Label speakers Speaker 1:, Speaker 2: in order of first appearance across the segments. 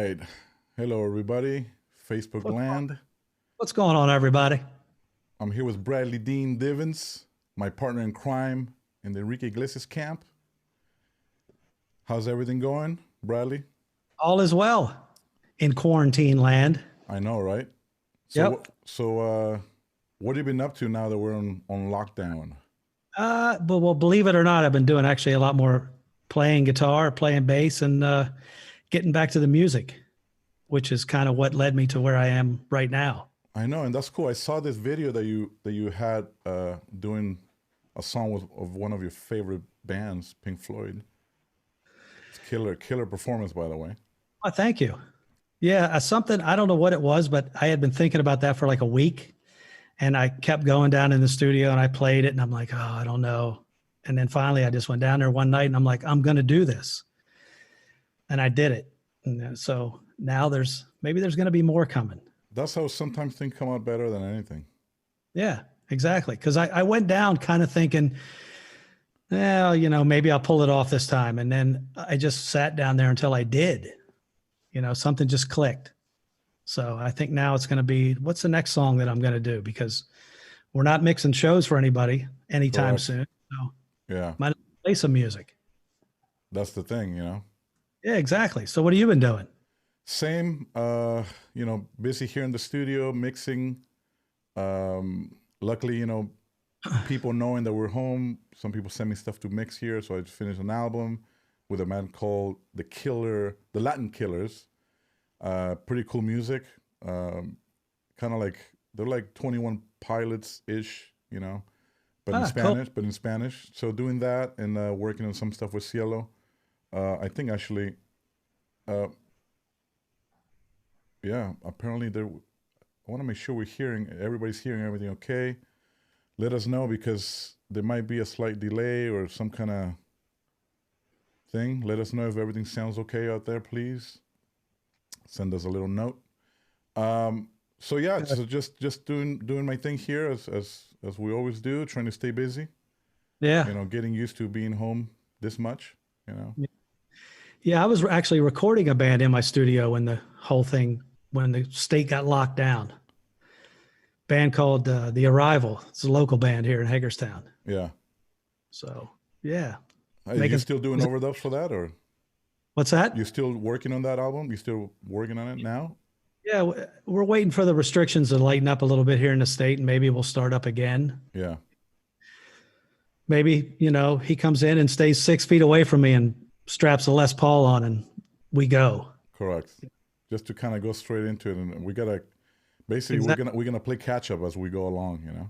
Speaker 1: right. Hello, everybody. Facebook
Speaker 2: What's
Speaker 1: land.
Speaker 2: what's going on, everybody?
Speaker 1: I'm here with Bradley Dean Divins, my partner in crime in the Enrique Iglesias camp. How's everything going, Bradley?
Speaker 2: All is well in quarantine land.
Speaker 1: I know, right? So,
Speaker 2: Yep.
Speaker 1: what have you been up to now that we're on lockdown?
Speaker 2: But well, believe it or not, I've been doing actually a lot more playing guitar, playing bass, and getting back to the music, which is kind of what led me to where I am right now.
Speaker 1: I know, and that's cool. I saw this video that you had doing a song of one of your favorite bands, Pink Floyd. It's killer performance, by the way.
Speaker 2: Oh, thank you. Yeah, something I don't know what it was, but I had been thinking about that for like a week, and I kept going down in the studio and I played it, and I'm like, oh, I don't know. And then finally, I just went down there one night and I'm like, I'm going to do this, and I did it. And so now there's going to be more coming.
Speaker 1: That's how sometimes things come out better than anything.
Speaker 2: Yeah, exactly. Because I went down kind of thinking, well, maybe I'll pull it off this time. And then I just sat down there until I did. Something just clicked. So I think now it's going to be, what's the next song that I'm going to do? Because we're not mixing shows for anybody anytime
Speaker 1: Correct.
Speaker 2: soon. So
Speaker 1: Yeah,
Speaker 2: might as well play some music.
Speaker 1: that's the thing.
Speaker 2: Yeah, exactly. So what have you been doing?
Speaker 1: Same, busy here in the studio mixing. Luckily, people knowing that we're home, some people send me stuff to mix here. So I just finished an album with a man called The Latin Killers. Pretty cool music. Kind of like, they're like 21 Pilots-ish, but in
Speaker 2: Ah, cool.
Speaker 1: Spanish, So doing that and working on some stuff with Cielo. I think actually, uh, yeah, apparently I want to make sure everybody's hearing everything okay. Let us know because there might be a slight delay or some kind of thing. Let us know if everything sounds okay out there, please. Send us a little note. So yeah, so just doing my thing here as we always do, trying to stay busy.
Speaker 2: Yeah.
Speaker 1: Getting used to being home this much.
Speaker 2: Yeah, I was actually recording a band in my studio when the state got locked down. Band called The Arrival. It's a local band here in Hagerstown.
Speaker 1: Yeah.
Speaker 2: So yeah,
Speaker 1: Are you
Speaker 2: making
Speaker 1: still doing overdubs for that, or
Speaker 2: what's that?
Speaker 1: you still working on that album? You still working on it now?
Speaker 2: Yeah, we're waiting for the restrictions to lighten up a little bit here in the state, and maybe we'll start up again.
Speaker 1: Yeah.
Speaker 2: Maybe he comes in and stays 6 feet away from me and straps a Les Paul on, and we go.
Speaker 1: Correct. Just to kind of go straight into it, and we gotta basically
Speaker 2: Exactly.
Speaker 1: we're gonna play catch up as we go along.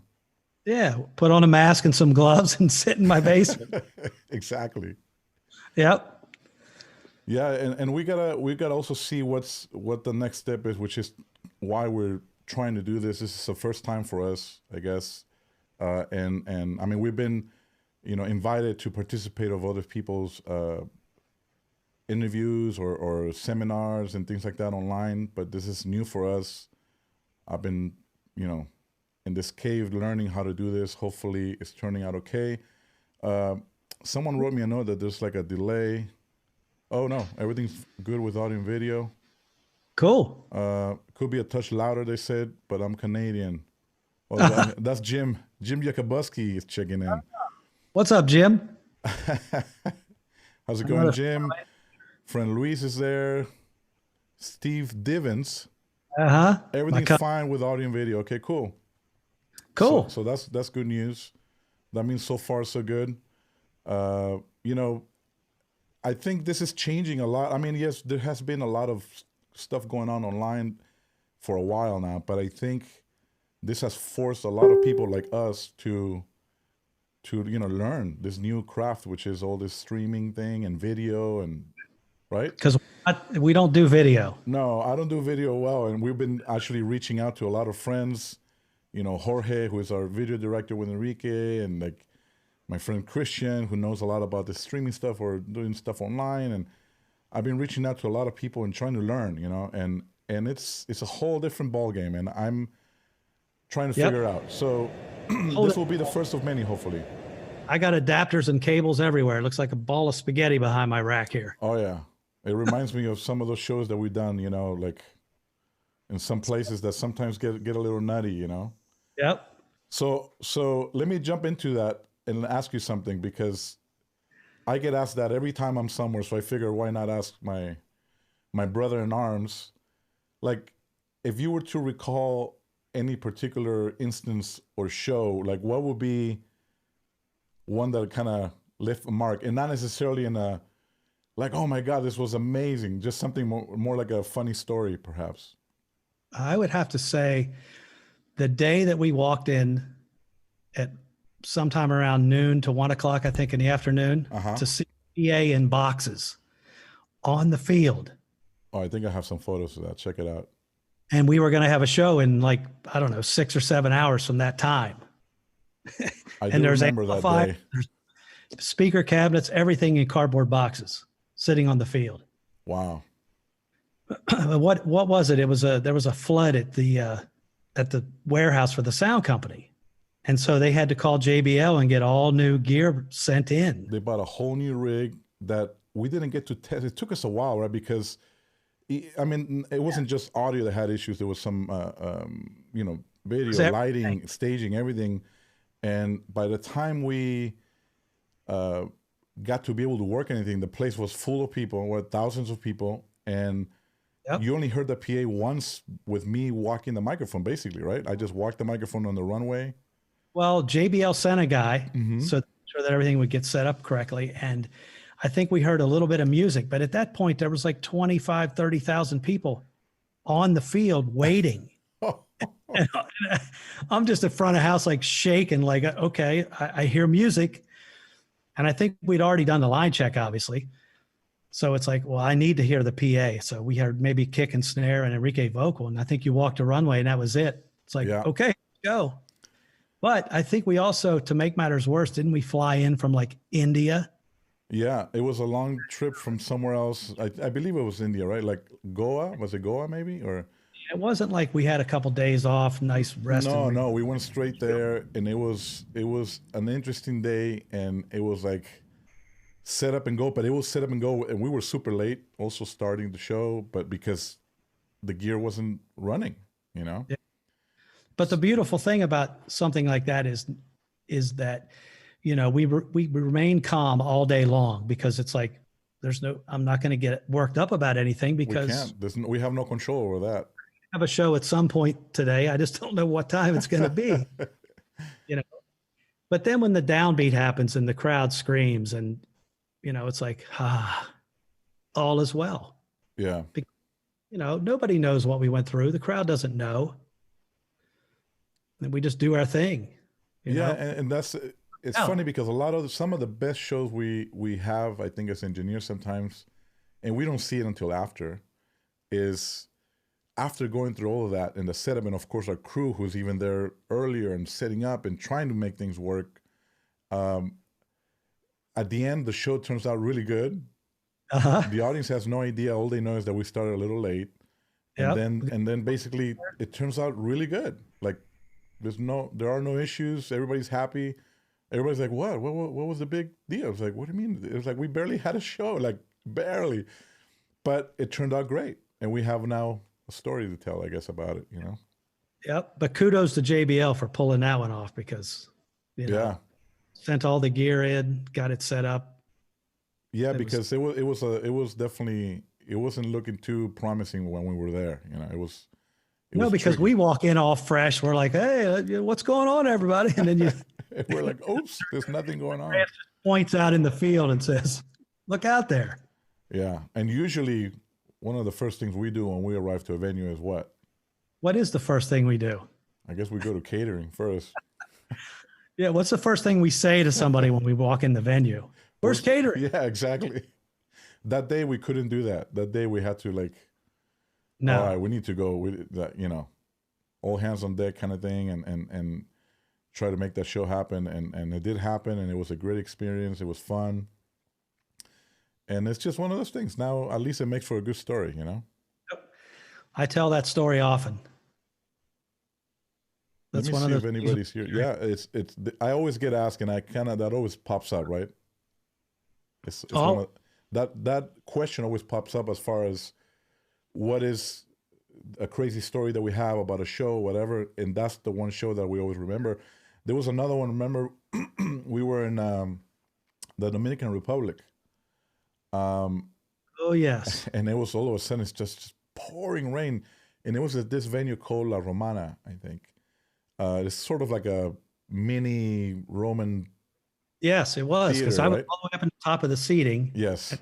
Speaker 2: Yeah, put on a mask and some gloves and sit in my basement.
Speaker 1: Exactly.
Speaker 2: Yep.
Speaker 1: Yeah, and we gotta also see what the next step is, which is why we're trying to do this. This is the first time for us, I guess, and I mean we've been, invited to participate of other people's interviews or seminars and things like that online, but this is new for us. I've been, in this cave learning how to do this. Hopefully, it's turning out okay. Uh, Someone wrote me a note that there's like a delay. Oh no, everything's good with audio and video.
Speaker 2: Cool.
Speaker 1: Could be a touch louder, they said, but I'm Canadian. Oh, that's Jim. Jim Yakubuski is checking in.
Speaker 2: What's up, Jim?
Speaker 1: How's it going,
Speaker 2: Another.
Speaker 1: Jim? Friend Luis is there. Steve Divins.
Speaker 2: Uh-huh.
Speaker 1: Everything's fine with audio and video. Okay, cool.
Speaker 2: Cool.
Speaker 1: So that's good news. That means so far so good. Uh, you know, I think this is changing a lot. I mean, yes, there has been a lot of stuff going on online for a while now, but I think this has forced a lot of people like us to learn this new craft, which is all this streaming thing and video and right.
Speaker 2: Because we don't do video.
Speaker 1: No, I don't do video well, and we've been actually reaching out to a lot of friends. Jorge, who is our video director with Enrique, and like my friend Christian, who knows a lot about the streaming stuff or doing stuff online. And I've been reaching out to a lot of people and trying to learn, and it's a whole different ball game, and I'm trying to
Speaker 2: Yep.
Speaker 1: figure out. So
Speaker 2: Hold
Speaker 1: this
Speaker 2: it.
Speaker 1: will be the first of many, hopefully.
Speaker 2: I got adapters and cables everywhere. It looks like a ball of spaghetti behind my rack here.
Speaker 1: Oh yeah, It reminds me of some of those shows that we've done, like in some places that sometimes get a little nutty,
Speaker 2: Yep.
Speaker 1: So let me jump into that and ask you something, because I get asked that every time I'm somewhere. So I figure, why not ask my brother in arms, like, if you were to recall any particular instance or show, like what would be one that kind of left a mark, and not necessarily in a like, oh my God, this was amazing, just something more like a funny story, perhaps.
Speaker 2: I would have to say the day that we walked in at sometime around noon to 1 o'clock, I think, in the afternoon,
Speaker 1: Uh huh.
Speaker 2: to see PA in boxes on the field.
Speaker 1: Oh, I think I have some photos of that. Check it out.
Speaker 2: And we were going to have a show in, like, I don't know, 6 or 7 hours from that time.
Speaker 1: I
Speaker 2: And
Speaker 1: do
Speaker 2: there's
Speaker 1: remember that
Speaker 2: amplifiers,
Speaker 1: day.
Speaker 2: there's speaker cabinets, everything in cardboard boxes sitting on the field.
Speaker 1: Wow.
Speaker 2: What was it? There was a flood at the warehouse for the sound company. And so they had to call JBL and get all new gear sent in.
Speaker 1: They bought a whole new rig that we didn't get to test. It took us a while, right? Because I mean, it wasn't just audio that had issues. There was some, video, lighting, staging, everything. And by the time we got to be able to work anything, the place was full of people, with thousands of people, and
Speaker 2: Yep.
Speaker 1: you only heard the PA once with me walking the microphone, basically, right? I just walked the microphone on the runway.
Speaker 2: Well, JBL sent a guy
Speaker 1: Mm-hmm.
Speaker 2: so sure that everything would get set up correctly. And I think we heard a little bit of music, but at that point there was like 25, 30,000 people on the field waiting. And I'm just in front of house, like shaking, like, okay, I hear music. And I think we'd already done the line check, obviously. So it's like, well, I need to hear the PA. So we heard maybe kick and snare and Enrique vocal. And I think you walked the runway and that was it. It's like,
Speaker 1: Yeah.
Speaker 2: okay, go. But I think we also, to make matters worse, didn't we fly in from like India?
Speaker 1: Yeah, it was a long trip from somewhere else. I believe it was India, right? Like Goa. Was it Goa, maybe? Or
Speaker 2: It wasn't like we had a couple days off, nice rest.
Speaker 1: no,
Speaker 2: and
Speaker 1: no, we went straight there, and it was an interesting day, and it was like set up and go. But it was set up and go, and we were super late, also starting the show, but because the gear wasn't running, you know.
Speaker 2: Yeah. But the beautiful thing about something like that is that, we remain calm all day long, because it's like, I'm not going to get worked up about anything,
Speaker 1: We
Speaker 2: because
Speaker 1: can't. We have no control over that.
Speaker 2: I have a show at some point today. I just don't know what time it's going to be, you know. But then when the downbeat happens and the crowd screams, and it's like, all is well.
Speaker 1: Yeah.
Speaker 2: Nobody knows what we went through. The crowd doesn't know. And we just do our thing.
Speaker 1: Yeah, and it's funny because some of the best shows we have, I think, as engineers sometimes, and we don't see it until after, is after going through all of that and the setup, and of course our crew who's even there earlier and setting up and trying to make things work. At the end, the show turns out really good.
Speaker 2: Uh-huh.
Speaker 1: The audience has no idea. All they know is that we started a little late,
Speaker 2: Yep.
Speaker 1: and then basically it turns out really good. Like there are no issues. Everybody's happy. Everybody's like, what was the big deal? It's like, what do you mean? It was like we barely had a show, like barely, but it turned out great, and we have now a story to tell, I guess, about it.
Speaker 2: Yep. But kudos to JBL for pulling that one off, because,
Speaker 1: Yeah.
Speaker 2: sent all the gear in, got it set up.
Speaker 1: Yeah, because it was definitely, it wasn't looking too promising when we were there. It was
Speaker 2: Because
Speaker 1: tricky.
Speaker 2: we walk in all fresh. We're like, hey, what's going on, everybody? And then you
Speaker 1: we're like, oops, there's nothing going on.
Speaker 2: points out in the field and says, look out there.
Speaker 1: Yeah. And usually one of the first things we do when we arrive to a venue is what?
Speaker 2: What is the first thing we do?
Speaker 1: I guess we go to catering first.
Speaker 2: Yeah. What's the first thing we say to somebody when we walk in the venue? Where's catering?
Speaker 1: Yeah, exactly. That day we couldn't do that. That day we had to
Speaker 2: No.
Speaker 1: all right, we need to go with that, all hands on deck kind of thing, and try to make that show happen. And it did happen, and it was a great experience. It was fun. And it's just one of those things. Now, at least it makes for a good story,
Speaker 2: Yep. I tell that story often.
Speaker 1: Let me see if anybody's here. Yeah, it's. I always get asked, and that always pops out, right? It's one of that question always pops up as far as what is a crazy story that we have about a show, whatever, and that's the one show that we always remember. There was another one. Remember, we were in the Dominican Republic,
Speaker 2: Oh yes.
Speaker 1: and it was all of a sudden it's just pouring rain, and it was at this venue called La Romana, I think. It's sort of like a mini Roman
Speaker 2: Yes, it was because
Speaker 1: theater,
Speaker 2: I was
Speaker 1: right?
Speaker 2: all the way up in the top of the seating.
Speaker 1: Yes.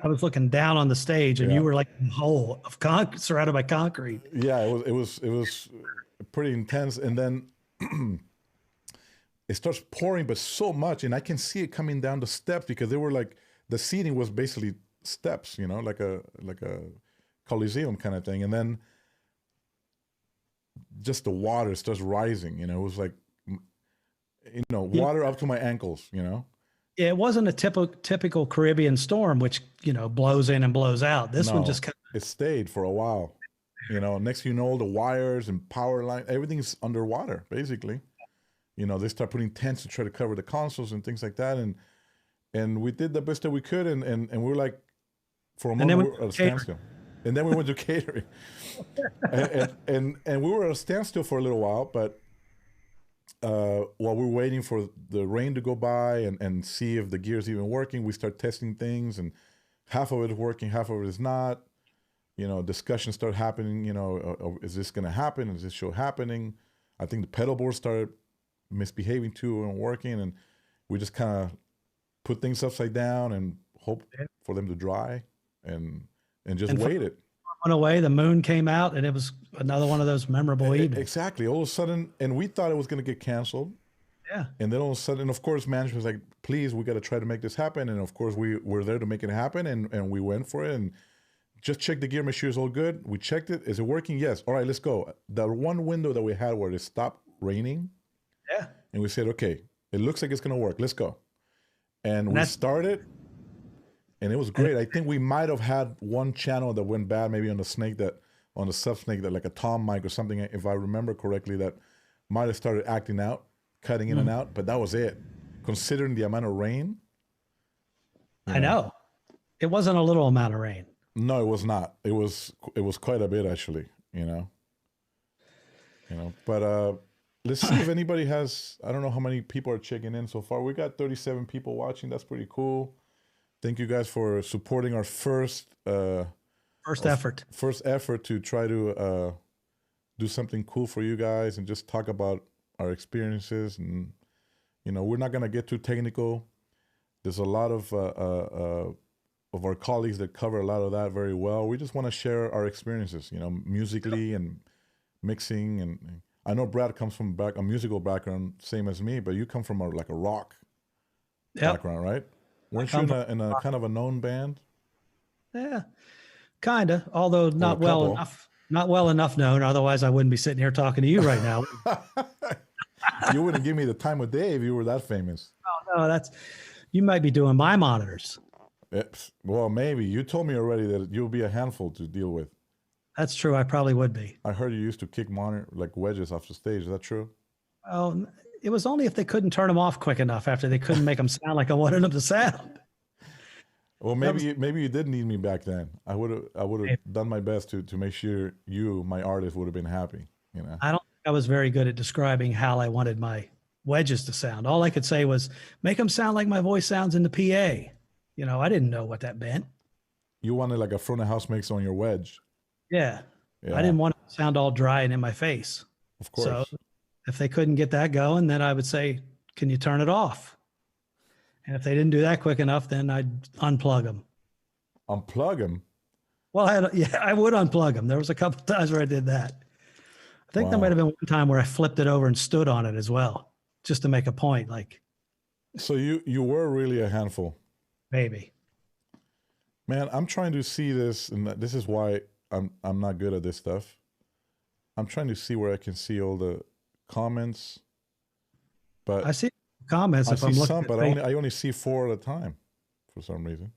Speaker 2: I was looking down on the stage, and
Speaker 1: Yeah.
Speaker 2: you were like in a hole of surrounded by concrete.
Speaker 1: Yeah, it was pretty intense, and then it starts pouring, but so much, and I can see it coming down the steps because they were like the seating was basically steps, like a coliseum kind of thing, and then just the water starts rising. It was like
Speaker 2: Yeah,
Speaker 1: water up to my ankles.
Speaker 2: it wasn't a typical Caribbean storm, which blows in and blows out. This one
Speaker 1: No,
Speaker 2: just kind
Speaker 1: it stayed for a while. Next all the wires and power line, everything's underwater basically. They start putting tents to try to cover the consoles and things like that, and we did the best that we could, and we were like, for a
Speaker 2: and then
Speaker 1: moment,
Speaker 2: we
Speaker 1: we were at a standstill, and then we went to catering, and we were at a standstill for a little while, but while we were waiting for the rain to go by and see if the gear is even working, we start testing things, and half of it is working, half of it is not. Discussions start happening. Is this going to happen? Is this show happening? I think the pedal board started misbehaving too and working, and we just kind of put things upside down and hope for them to dry, and just
Speaker 2: and
Speaker 1: wait it.
Speaker 2: went away. The moon came out, and it was another one of those memorable evenings.
Speaker 1: Exactly. All of a sudden, and we thought it was going to get canceled.
Speaker 2: Yeah.
Speaker 1: And then all of a sudden, of course, management was like, please, we got to try to make this happen. And of course, we were there to make it happen, and we went for it. And just check the gear, make sure it's all good. We checked it. Is it working? Yes. All right, let's go. The one window that we had where it stopped raining,
Speaker 2: Yeah.
Speaker 1: and we said, okay, it looks like it's going to work. Let's go. And we
Speaker 2: that's-
Speaker 1: started, and it was great. I think we might have had one channel that went bad, maybe on the sub snake, that like a tom mic or something, if I remember correctly, that might have started acting out, cutting in and out, but that was it. Considering the amount of rain.
Speaker 2: I know. It wasn't a little amount of rain.
Speaker 1: No, it was not. It was quite a bit actually, But let's see if anybody has. I don't know how many people are checking in so far. We got 37 people watching. That's pretty cool. Thank you guys for supporting our first effort to try to do something cool for you guys and just talk about our experiences. And we're not gonna get too technical. There's a lot of our colleagues that cover a lot of that very well. We just want to share our experiences, musically and mixing. And I know Brad comes from a musical background, same as me, but you come from a rock background, right? Weren't you in a kind of a known band?
Speaker 2: Yeah, kind of. Although not well enough known. Otherwise, I wouldn't be sitting here talking to you right now.
Speaker 1: You wouldn't give me the time of day if you were that famous.
Speaker 2: Oh, no, you might be doing my monitors.
Speaker 1: Well, maybe. You told me already that you'll be a handful to deal with.
Speaker 2: That's true. I probably would be.
Speaker 1: I heard you used to kick wedges off the stage. Is that true?
Speaker 2: Oh, it was only if they couldn't turn them off quick enough after they couldn't make them sound like I wanted them to sound.
Speaker 1: Well, maybe you did need me back then. I would have done my best to make sure you, my artist, would have been happy.
Speaker 2: I don't think I was very good at describing how I wanted my wedges to sound. All I could say was make them sound like my voice sounds in the PA. I didn't know what that meant.
Speaker 1: You wanted like a front of house mix on your wedge.
Speaker 2: Yeah.
Speaker 1: Yeah.
Speaker 2: I didn't want it to sound all dry and in my face.
Speaker 1: Of course.
Speaker 2: So if they couldn't get that going, then I would say, can you turn it off? And if they didn't do that quick enough, then I'd unplug them.
Speaker 1: Unplug them?
Speaker 2: Well, I would unplug them. There was a couple times where I did that. I think there might have been one time where I flipped it over and stood on it as well, just to make a point. Like,
Speaker 1: so you were really a handful.
Speaker 2: Maybe.
Speaker 1: Man, I'm trying to see this, and this is why I'm not good at this stuff. I'm trying to see where I can see all the comments, but
Speaker 2: I see comments.
Speaker 1: I
Speaker 2: if I'm
Speaker 1: see
Speaker 2: looking
Speaker 1: some,
Speaker 2: at
Speaker 1: but
Speaker 2: things.
Speaker 1: I only see 4 at a time, for some reason.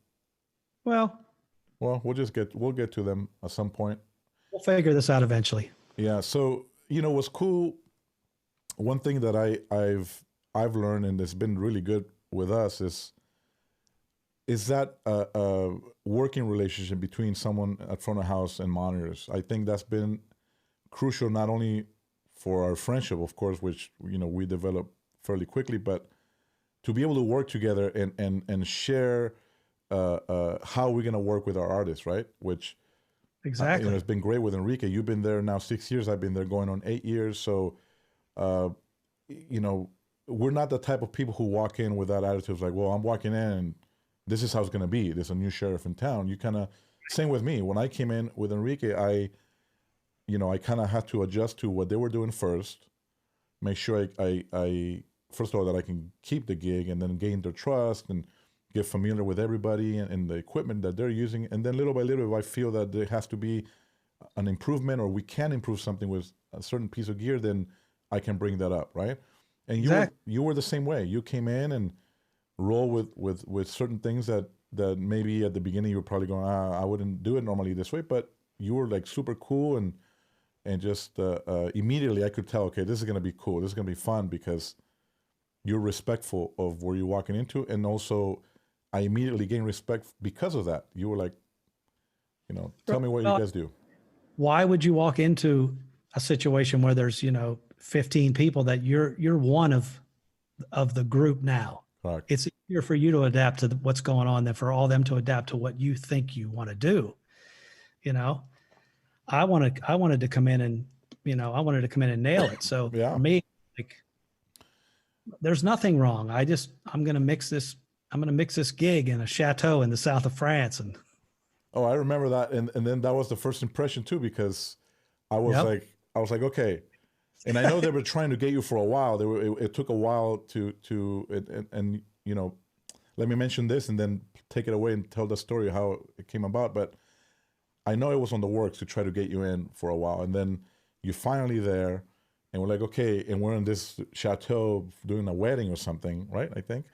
Speaker 2: Well,
Speaker 1: we'll get to them at some point.
Speaker 2: we'll figure this out eventually.
Speaker 1: Yeah. So what's cool. One thing that I've learned, and it's been really good with us, is is that a working relationship between someone at front of house and monitors. I think that's been crucial not only for our friendship, of course, which we developed fairly quickly, but to be able to work together and share how we're gonna work with our artists, right? Which
Speaker 2: Exactly.
Speaker 1: it's been great with Enrique. You've been there now 6 years. I've been there going on 8 years. So, uh, you know, we're not the type of people who walk in with that attitude of like, well, I'm walking in and this is how it's gonna be. There's a new sheriff in town. You kind of same with me. When I came in with Enrique, I kind of had to adjust to what they were doing first, make sure I first of all that I can keep the gig and then gain their trust and get familiar with everybody and the equipment that they're using, and then little by little, if I feel that there has to be an improvement or we can improve something with a certain piece of gear, then I can bring that up, right? And
Speaker 2: Exactly.
Speaker 1: you were the same way. You came in and roll with certain things that maybe at the beginning you were probably going, I wouldn't do it normally this way, but you were like super cool and just immediately I could tell, okay, this is gonna be cool. This is gonna be fun because you're respectful of where you're walking into, and also I immediately gained respect because of that. You were like, tell me what you
Speaker 2: Well,
Speaker 1: guys do.
Speaker 2: why would you walk into a situation where there's 15 people that you're one of the group now?
Speaker 1: Correct.
Speaker 2: It's easier for you to adapt to what's going on than for all them to adapt to what you think you want to do. You know, I wanted to come in and I wanted to come in and nail it. So for
Speaker 1: Yeah.
Speaker 2: me, like, there's nothing wrong. I'm going to mix this. I'm going to mix this gig in a chateau in the south of France, and
Speaker 1: Oh, I remember that, and then that was the first impression too, because I was
Speaker 2: yep,
Speaker 1: like, okay, and I know they were trying to get you for a while. It took a while to and let me mention this and then take it away and tell the story how it came about. But I know it was on the works to try to get you in for a while, and then you're finally there, and we're like, okay, and we're in this chateau doing a wedding or something, right? I think,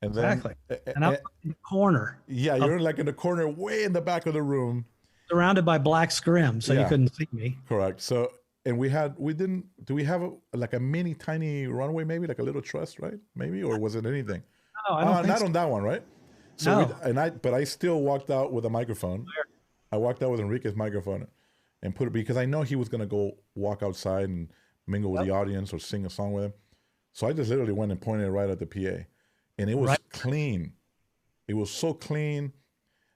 Speaker 1: and then
Speaker 2: exactly. And I'm in the corner
Speaker 1: yeah,
Speaker 2: of
Speaker 1: you're like in the corner, way in the back of the room.
Speaker 2: surrounded by black scrim, so you
Speaker 1: Yeah,
Speaker 2: couldn't see me.
Speaker 1: correct. So, and we didn't. Do we have like a mini tiny runway, maybe like a little truss, right? Maybe, or was it anything?
Speaker 2: No, I don't think
Speaker 1: Not
Speaker 2: so.
Speaker 1: on that one, right? So
Speaker 2: No.
Speaker 1: but I still walked out with a microphone. I walked out with Enrique's microphone and put it because I know he was gonna go walk outside and mingle with
Speaker 2: Yep.
Speaker 1: the audience or sing a song with him. So I just literally went and pointed it right at the PA, and it was
Speaker 2: Right.
Speaker 1: clean. It was so clean.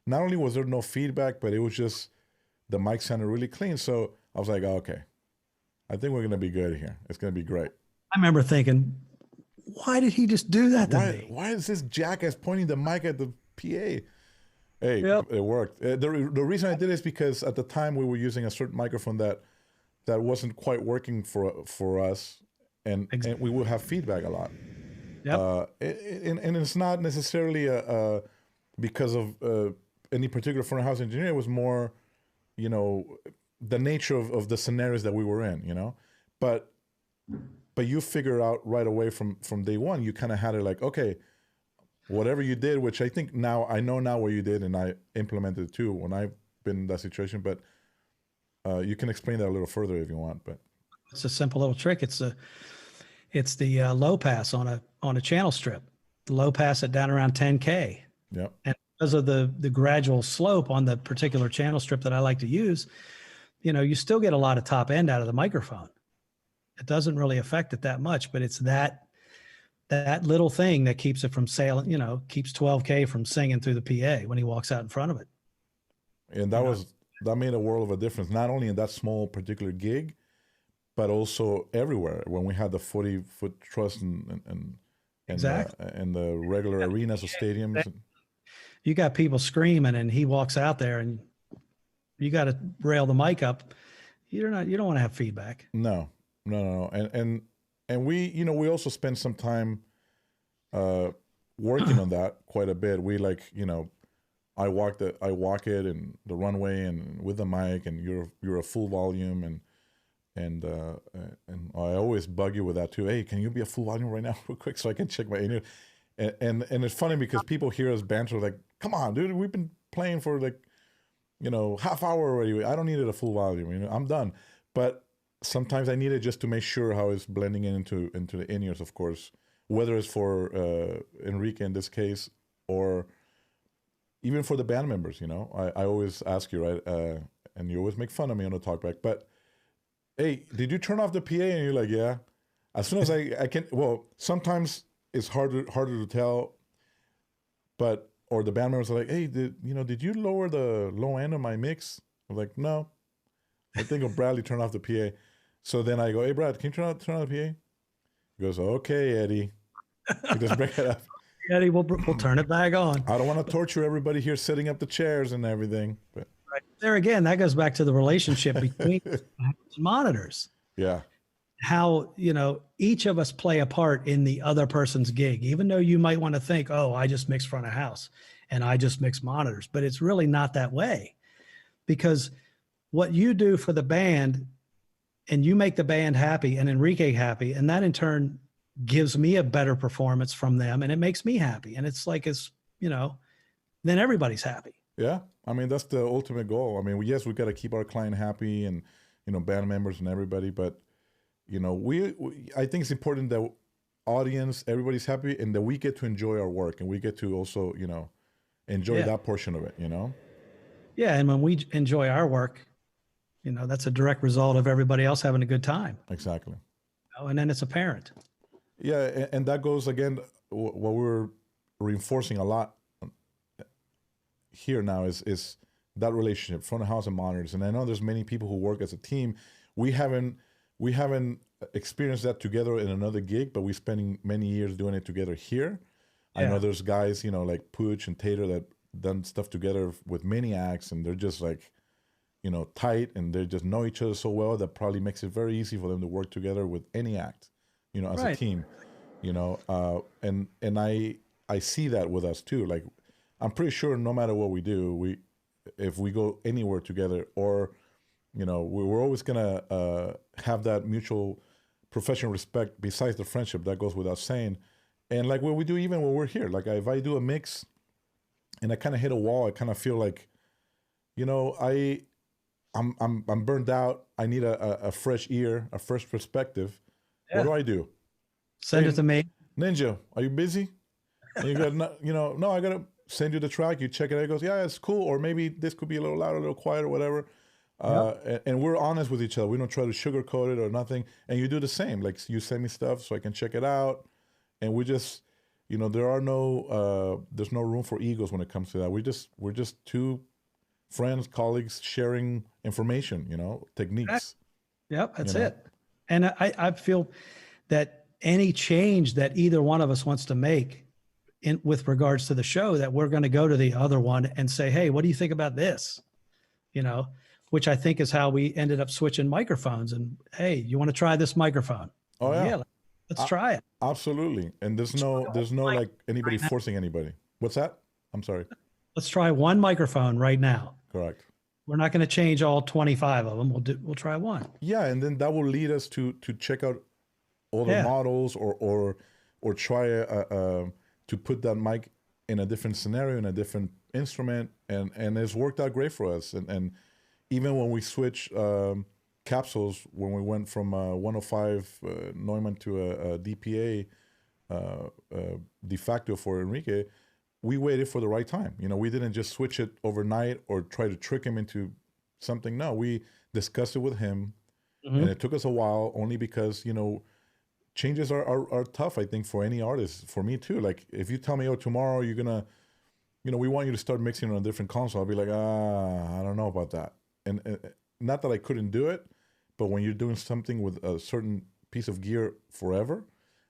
Speaker 1: Not only was there no feedback, but it was just the mic sounded really clean. So I was like, oh, okay, I think we're gonna be good here. It's gonna be great.
Speaker 2: I remember thinking, why did he just do that to
Speaker 1: Why
Speaker 2: me?
Speaker 1: is this jackass pointing the mic at the PA? Hey,
Speaker 2: Yep.
Speaker 1: it worked. The reason I did it is because at the time we were using a certain microphone that wasn't quite working for us, and we would have feedback a lot.
Speaker 2: Yep.
Speaker 1: And it's not necessarily because of any particular front of house engineer. It was more, you know, the nature of the scenarios that we were in, but you figure out right away from day one. You kind of had it like, okay, whatever you did, which I think now I know now what you did, and I implemented it too when I've been in that situation. But you can explain that a little further if you want. But
Speaker 2: It's a simple little trick. It's the low pass on a channel strip. The low pass at down around 10K.
Speaker 1: yeah,
Speaker 2: And because of the gradual slope on the particular channel strip that I like to use, you still get a lot of top end out of the microphone. It doesn't really affect it that much, but it's that little thing that keeps it from sailing, keeps 12K from singing through the PA when he walks out in front of it.
Speaker 1: and
Speaker 2: You know,
Speaker 1: that made a world of a difference. Not only in that small particular gig, but also everywhere when we had the 40-foot truss
Speaker 2: exactly.
Speaker 1: and the regular arenas or stadiums.
Speaker 2: You got people screaming and he walks out there and you got to rail the mic up. You don't want to have feedback.
Speaker 1: No, no, no, no. And we, we also spent some time working on that quite a bit. We I walk it and the runway and with the mic, and you're a full volume, and I always bug you with that too. Hey, can you be a full volume right now, real quick, so I can check my in. And it's funny because people hear us banter like, "Come on, dude, we've been playing for like, half hour already. I don't need it a full volume. I'm done." But sometimes I need it just to make sure how it's blending into the in ears, of course, whether it's for Enrique in this case or even for the band members, you know, I always ask you, right? And you always make fun of me on the talkback, but hey, did you turn off the PA? And you're like, yeah. As soon as I can, well, sometimes it's harder to tell, but, or the band members are like, hey, did you lower the low end of my mix? I'm like, no, I think of Bradley turned off the PA. So then I go, hey, Brad, can you turn on the PA? He goes, okay, Eddie. We just bring it up.
Speaker 2: Eddie, we'll turn it back on.
Speaker 1: I don't want to torture everybody here setting up the chairs and everything, but
Speaker 2: Right. There again, that goes back to the relationship between monitors.
Speaker 1: yeah,
Speaker 2: How, each of us play a part in the other person's gig, even though you might want to think, oh, I just mix front of house and I just mix monitors, but it's really not that way, because what you do for the band and you make the band happy and Enrique happy, and that in turn gives me a better performance from them and it makes me happy. And it's like, then everybody's happy.
Speaker 1: yeah. I mean, that's the ultimate goal. I mean, yes, we got to keep our client happy and, band members and everybody, but we I think it's important that audience, everybody's happy and that we get to enjoy our work and we get to also, enjoy that portion of it,
Speaker 2: Yeah. And when we enjoy our work, that's a direct result of everybody else having a good time.
Speaker 1: Exactly.
Speaker 2: And then it's apparent.
Speaker 1: Yeah. And that goes again, what we're reinforcing a lot here now is that relationship, front of house and monitors. And I know there's many people who work as a team. We haven't experienced that together in another gig, but we're spending many years doing it together here. Yeah. I know there's guys, like Pooch and Tater that done stuff together with many acts, and they're just like, tight, and they just know each other so well that probably makes it very easy for them to work together with any act, as a team, and I see that with us too. Like, I'm pretty sure no matter what we do, if we go anywhere together, or we're always gonna have that mutual professional respect besides the friendship. That goes without saying. And like what we do even when we're here, like if I do a mix and I kind of hit a wall, I kind of feel like, I'm burned out. I need a fresh ear, a fresh perspective. Yeah. What do?
Speaker 2: Send it to me.
Speaker 1: Ninja, are you busy? And you got, no, I gotta send you the track. You check it out. It goes, yeah, it's cool. Or maybe this could be a little louder, a little quieter, whatever. And we're honest with each other. We don't try to sugarcoat it or nothing. And you do the same. Like, you send me stuff so I can check it out. And we just, there's no room for egos when it comes to that. We're just two friends, colleagues sharing information, techniques.
Speaker 2: Yep, that's it. And I feel that any change that either one of us wants to make with regards to the show, that we're going to go to the other one and say, hey, what do you think about this? Which I think is how we ended up switching microphones. And hey, you want to try this microphone?
Speaker 1: Oh yeah.
Speaker 2: Let's try it.
Speaker 1: Absolutely. And there's no like anybody forcing anybody. What's that? I'm sorry.
Speaker 2: Let's try one microphone right now.
Speaker 1: Correct.
Speaker 2: We're not going to change all 25 of them. We'll try one.
Speaker 1: Yeah, and then that will lead us to check out all the models or try to put that mic in a different scenario, in a different instrument, and it's worked out great for us. And even when we switch capsules, when we went from 105 Neumann to a DPA de facto for Enrique, we waited for the right time. We didn't just switch it overnight or try to trick him into something. No, we discussed it with him, and it took us a while, only because, changes are tough, I think, for any artist, for me too. Like, if you tell me, oh, tomorrow you're gonna, we want you to start mixing on a different console, I'll be like, I don't know about that. And not that I couldn't do it, but when you're doing something with a certain piece of gear forever,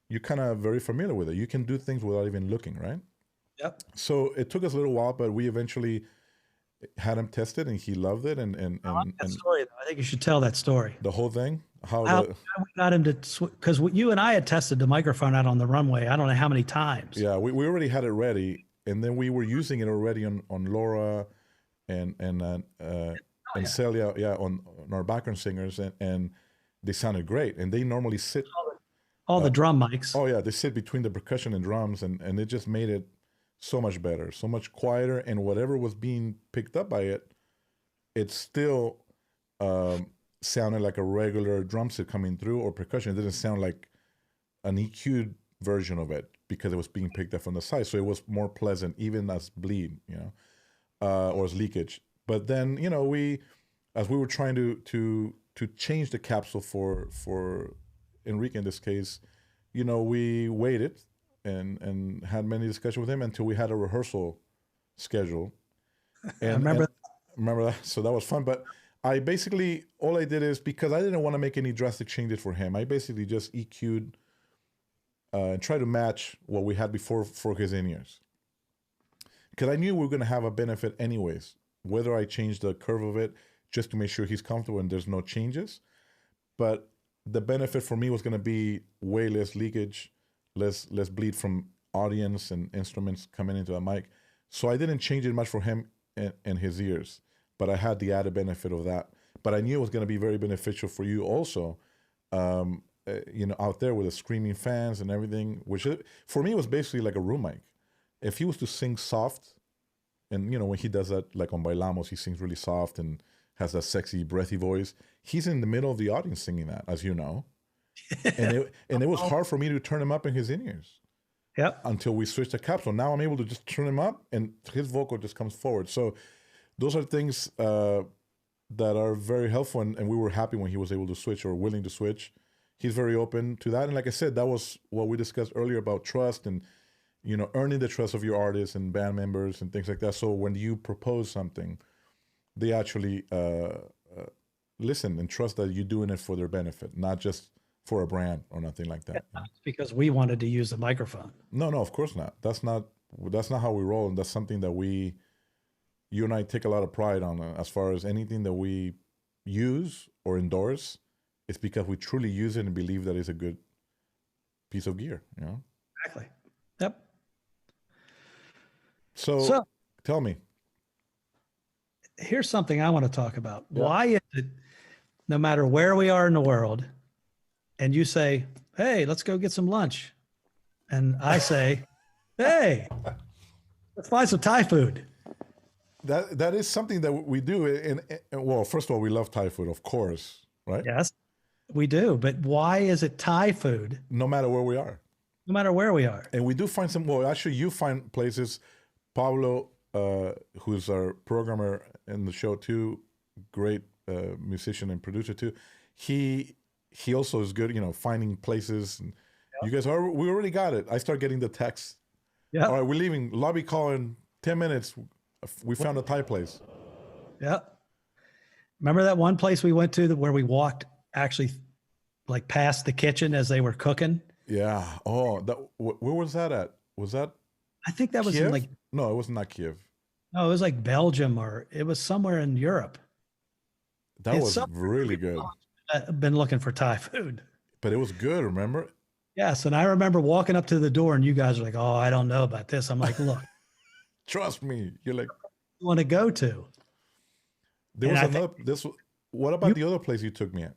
Speaker 1: you're kind of very familiar with it. You can do things without even looking, right?
Speaker 2: Yep.
Speaker 1: So it took us a little while, but we eventually had him tested, and he loved it. And
Speaker 2: I like that story, though. I think you should tell that story.
Speaker 1: The whole thing,
Speaker 2: how we got him to, because you and I had tested the microphone out on the runway. I don't know how many times.
Speaker 1: Yeah, we already had it ready, and then we were using it already on Laura and Celia, on our background singers, and they sounded great. And they normally sit
Speaker 2: all the drum mics.
Speaker 1: Oh yeah, they sit between the percussion and drums, and it just made it so much better, so much quieter, and whatever was being picked up by it still sounded like a regular drum set coming through, or percussion. It didn't sound like an EQ'd version of it because it was being picked up from the side. So it was more pleasant, even as bleed, or as leakage. But then, you know, as we were trying to change the capsule for Enrique in this case, you know, we waited and had many discussions with him until we had a rehearsal schedule.
Speaker 2: I
Speaker 1: And
Speaker 2: remember.
Speaker 1: remember that, so that was fun. But I basically, all I did is, because I didn't want to make any drastic changes for him, I basically just EQ'd and tried to match what we had before for his in-ears, because I knew we were going to have a benefit anyways, whether I changed the curve of it just to make sure he's comfortable and there's no changes. But the benefit for me was going to be way less leakage, less bleed from audience and instruments coming into the mic. So I didn't change it much for him and his ears, but I had the added benefit of that. But I knew it was going to be very beneficial for you also, you know, out there with the screaming fans and everything, which for me was basically like a room mic. If he was to sing soft, and you know, when he does that, like on Bailamos, he sings really soft and has that sexy, breathy voice. He's in the middle of the audience singing that, as you know. And it was hard for me to turn him up in his in-ears
Speaker 2: Yep.
Speaker 1: until we switched the capsule. Now I'm able to just turn him up and his vocal just comes forward. So those are things that are very helpful. And we were happy when he was able to switch or willing to switch. He's very open to that. And like I said, that was what we discussed earlier about trust and, you know, earning the trust of your artists and band members and things like that. So when you propose something, they actually listen and trust that you're doing it for their benefit, not just for a brand or nothing like that.
Speaker 2: It's because we wanted to use the microphone.
Speaker 1: No, of course not. That's not how we roll, and that's something that you and I take a lot of pride on. As far as anything that we use or endorse, it's because we truly use it and believe that it's a good piece of gear. You know.
Speaker 2: Exactly. Yep.
Speaker 1: So tell me.
Speaker 2: Here's something I want to talk about.
Speaker 1: Yeah.
Speaker 2: Why is it, no matter where we are in the world, and you say, "Hey, let's go get some lunch," and I say, "Hey, let's find some Thai food."
Speaker 1: That is something that we do. And well, first of all, we love Thai food, of course, right?
Speaker 2: Yes, we do. But why is it Thai food?
Speaker 1: No matter where we are.
Speaker 2: No matter where we are.
Speaker 1: And we do find some. Well, actually, you find places. Pablo, who's our programmer in the show too, great musician and producer too. He also is good, you know, finding places. And you guys are. We already got it. I start getting the text.
Speaker 2: Yeah.
Speaker 1: All right, we're leaving. Lobby call in 10 minutes. We found a Thai place.
Speaker 2: Yeah. Remember that one place we went to where we walked actually like past the kitchen as they were cooking?
Speaker 1: Yeah. Oh, where was that at? Was that?
Speaker 2: I think that was
Speaker 1: Kiev?
Speaker 2: in like,
Speaker 1: No, it was not Kiev.
Speaker 2: no, it was like Belgium, or it was somewhere in Europe.
Speaker 1: That
Speaker 2: It's
Speaker 1: was
Speaker 2: somewhere
Speaker 1: really good.
Speaker 2: I've been looking for Thai food.
Speaker 1: But it was good, remember?
Speaker 2: Yes. And I remember walking up to the door and you guys were like, "Oh, I don't know about this." I'm like, "Look,
Speaker 1: Trust me. You're like,
Speaker 2: you want to go to?"
Speaker 1: there
Speaker 2: And
Speaker 1: was
Speaker 2: I
Speaker 1: another. What about the other place you took me at?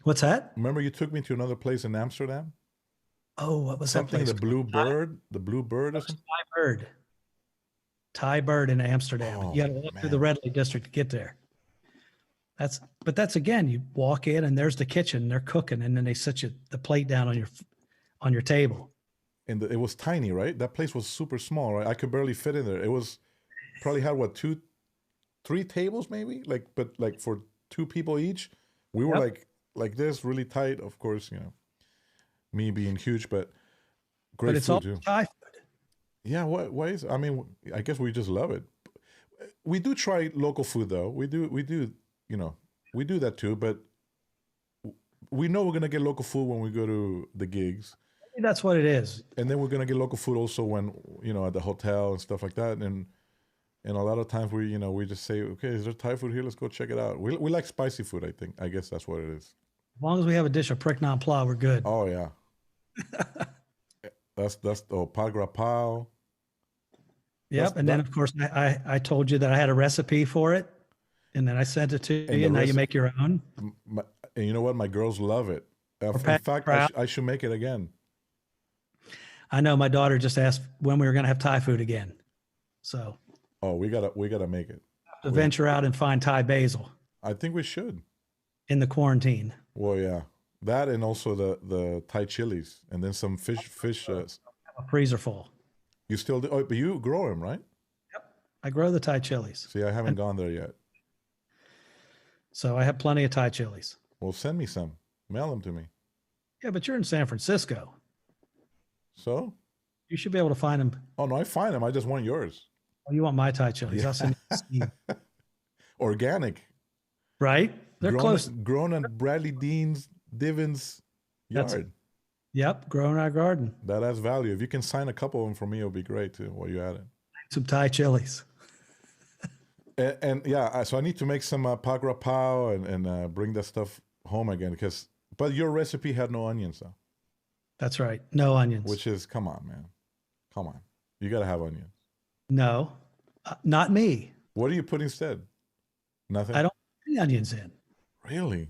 Speaker 2: What's that?
Speaker 1: Remember, you took me to another place in Amsterdam.
Speaker 2: Oh, what was
Speaker 1: Something
Speaker 2: that
Speaker 1: the
Speaker 2: place?
Speaker 1: Blue Bird, the Blue Bird or something.
Speaker 2: Thai Bird. Thai Bird in Amsterdam.
Speaker 1: Oh,
Speaker 2: You got to walk through
Speaker 1: man.
Speaker 2: the red light district to get there. That's again, you walk in and there's the kitchen. They're cooking, and then they set the plate down on your table.
Speaker 1: And it was tiny, right? That place was super small, right? I could barely fit in there. It was probably had what, 3 tables maybe, but like for 2 people each. We were
Speaker 2: Yep.
Speaker 1: like this, really tight. Of course, you know, me being huge, but great
Speaker 2: But it's
Speaker 1: food
Speaker 2: all
Speaker 1: too.
Speaker 2: Thai food.
Speaker 1: Yeah, why is? I mean, I guess we just love it. We do try local food though. We do. You know, we do that too. But we know we're gonna get local food when we go to the gigs,
Speaker 2: Maybe that's what it is.
Speaker 1: and then we're gonna get local food also when, you know, at the hotel and stuff like that. And a lot of times we just say, okay, is there Thai food here? Let's go check it out. We like spicy food. I guess that's what it is.
Speaker 2: As long as we have a dish of prick non plow, we're good.
Speaker 1: Oh yeah. that's pagra pao.
Speaker 2: Yep. And then of course I told you that I had a recipe for it, and then I sent it to
Speaker 1: And
Speaker 2: you, and
Speaker 1: the
Speaker 2: now you
Speaker 1: reci-
Speaker 2: make your own.
Speaker 1: And you know what? My girls love it. In
Speaker 2: Pat
Speaker 1: fact,
Speaker 2: Proud.
Speaker 1: I should make it again.
Speaker 2: I know my daughter just asked when we were going to have Thai food again. So
Speaker 1: Oh, we gotta make it.
Speaker 2: to venture out and find Thai basil
Speaker 1: I think we should.
Speaker 2: in the quarantine.
Speaker 1: Well, yeah, that and also the Thai chilies, and then some fish.
Speaker 2: A freezer full.
Speaker 1: You still do? Oh, but you grow them, right?
Speaker 2: I grow the Thai chilies.
Speaker 1: See, I haven't
Speaker 2: And
Speaker 1: gone there yet.
Speaker 2: so I have plenty of Thai chilies.
Speaker 1: Well, send me some. Mail them to me.
Speaker 2: Yeah, but you're in San Francisco.
Speaker 1: So?
Speaker 2: You should be able to find them.
Speaker 1: Oh no, I find them. I just want yours.
Speaker 2: Oh, you want my Thai chilies?
Speaker 1: Yeah.
Speaker 2: I'll send you some.
Speaker 1: Organic.
Speaker 2: Right? They're close.
Speaker 1: Grown on Bradley Dean's Divins
Speaker 2: That's
Speaker 1: yard.
Speaker 2: Yep, grow in our garden.
Speaker 1: That has value. If you can sign a couple of them for me, it'll be great too while you're at it.
Speaker 2: Some Thai chilies.
Speaker 1: And yeah, so I need to make some pagra pao and bring that stuff home again but your recipe had no onions though.
Speaker 2: That's right. No onions.
Speaker 1: Which is, come on, man. Come on. You got to have onions.
Speaker 2: No, not me.
Speaker 1: What do you put instead? Nothing?
Speaker 2: I don't put any onions in.
Speaker 1: Really?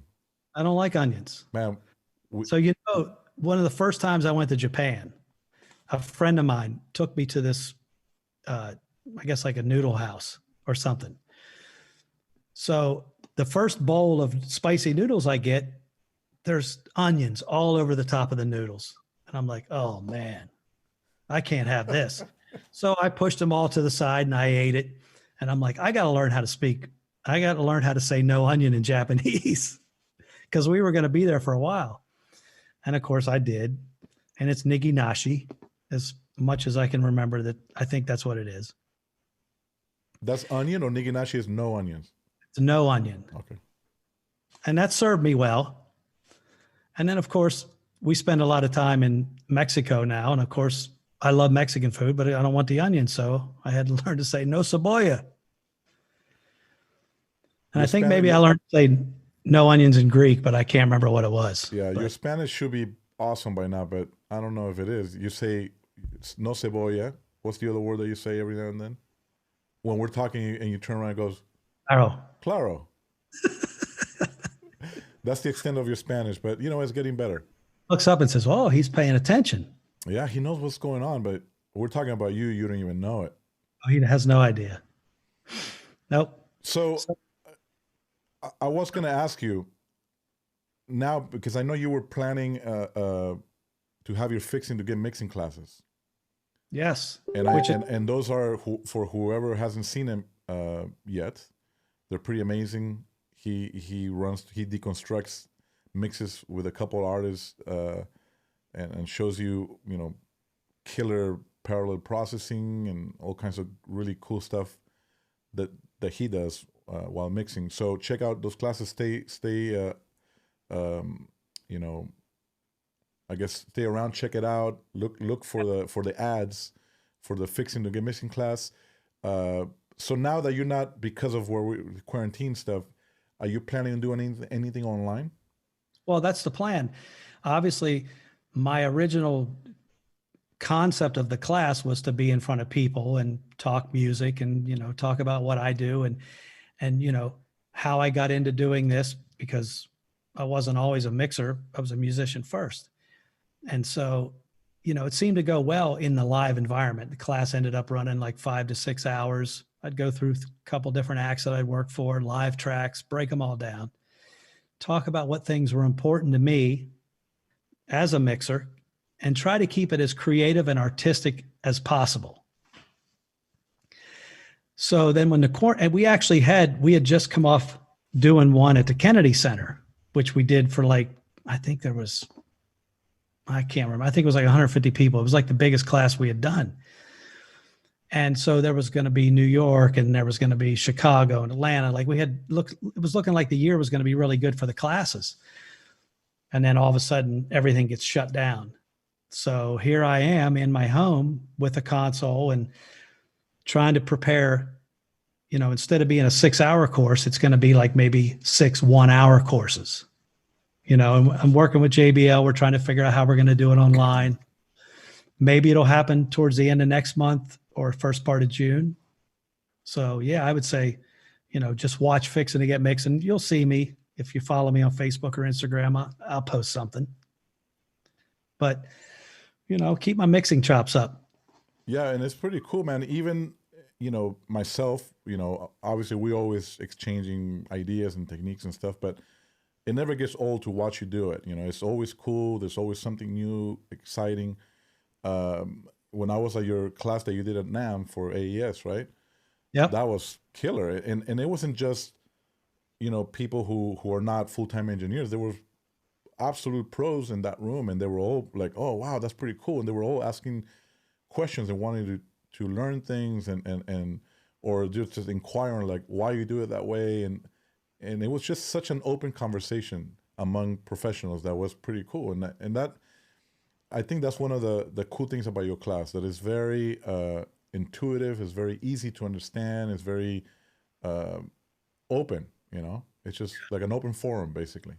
Speaker 2: I don't like onions.
Speaker 1: Man.
Speaker 2: So, one of the first times I went to Japan, a friend of mine took me to this, I guess like a noodle house or something. So the first bowl of spicy noodles I get, there's onions all over the top of the noodles. And I'm like, oh man, I can't have this. So I pushed them all to the side and I ate it. And I'm like, I got to learn how to speak. I got to learn how to say no onion in Japanese because we were going to be there for a while. And of course I did. And it's nigi nashi, as much as I can remember that. I think that's what it is.
Speaker 1: That's onion, or nigi nashi is no onions?
Speaker 2: It's no onion.
Speaker 1: Okay.
Speaker 2: And that served me well. And then of course we spend a lot of time in Mexico now. And of course I love Mexican food, but I don't want the onion. So I had to learn to say no cebolla. And I think maybe I learned to say no onions in Greek, but I can't remember what it was.
Speaker 1: Yeah, your Spanish should be awesome by now, but I don't know if it is. You say no cebolla. What's the other word that you say every now and then? When we're talking and you turn around and goes, Claro. That's the extent of your Spanish, but it's getting better.
Speaker 2: Looks up and says, oh, he's paying attention.
Speaker 1: Yeah, he knows what's going on, but we're talking about you. You don't even know it.
Speaker 2: Oh, he has no idea. Nope.
Speaker 1: So I was going to ask you now, because I know you were planning to have your fixing to get mixing classes.
Speaker 2: Yes.
Speaker 1: And those are, for whoever hasn't seen them yet, they're pretty amazing. He deconstructs mixes with a couple artists and shows you, killer parallel processing and all kinds of really cool stuff that he does while mixing. So check out those classes. Stay I guess stay around, check it out. Look for the ads for the fixing to get mixing class. So now that you're not, because of where we quarantine stuff, are you planning on doing anything online?
Speaker 2: Well, that's the plan. Obviously, my original concept of the class was to be in front of people and talk music and, talk about what I do and how I got into doing this, because I wasn't always a mixer. I was a musician first. And so, it seemed to go well in the live environment. The class ended up running like 5 to 6 hours. I'd go through a couple different acts that I'd worked for, live tracks, break them all down, talk about what things were important to me as a mixer, and try to keep it as creative and artistic as possible. So then when and we had just come off doing one at the Kennedy Center, which we did for I can't remember. I think it was like 150 people. It was like the biggest class we had done. And so there was going to be New York, and there was going to be Chicago and Atlanta. It was looking like the year was going to be really good for the classes. And then all of a sudden everything gets shut down. So here I am in my home with a console and trying to prepare, instead of being a 6-hour course, it's going to be like maybe 6 1-hour courses. And I'm working with JBL. We're trying to figure out how we're going to do it online. Maybe it'll happen towards the end of next month or first part of June. So yeah, I would say, just watch Fixing to Get Mixed, and you'll see me. If you follow me on Facebook or Instagram, I'll post something. But, keep my mixing chops up.
Speaker 1: Yeah, and it's pretty cool, man. Even, myself, obviously we always exchanging ideas and techniques and stuff, but it never gets old to watch you do it. It's always cool. There's always something new, exciting. When I was at your class that you did at NAMM for AES, right?
Speaker 2: Yep.
Speaker 1: That was killer. And it wasn't just, people who are not full-time engineers. There were absolute pros in that room, and they were all like, oh wow, that's pretty cool. And they were all asking questions and wanting to learn things, and or just inquiring like why you do it that way. And it was just such an open conversation among professionals that was pretty cool. And that I think that's one of the cool things about your class, that is very intuitive, is very easy to understand, it's very uh, open. It's just like an open forum, basically.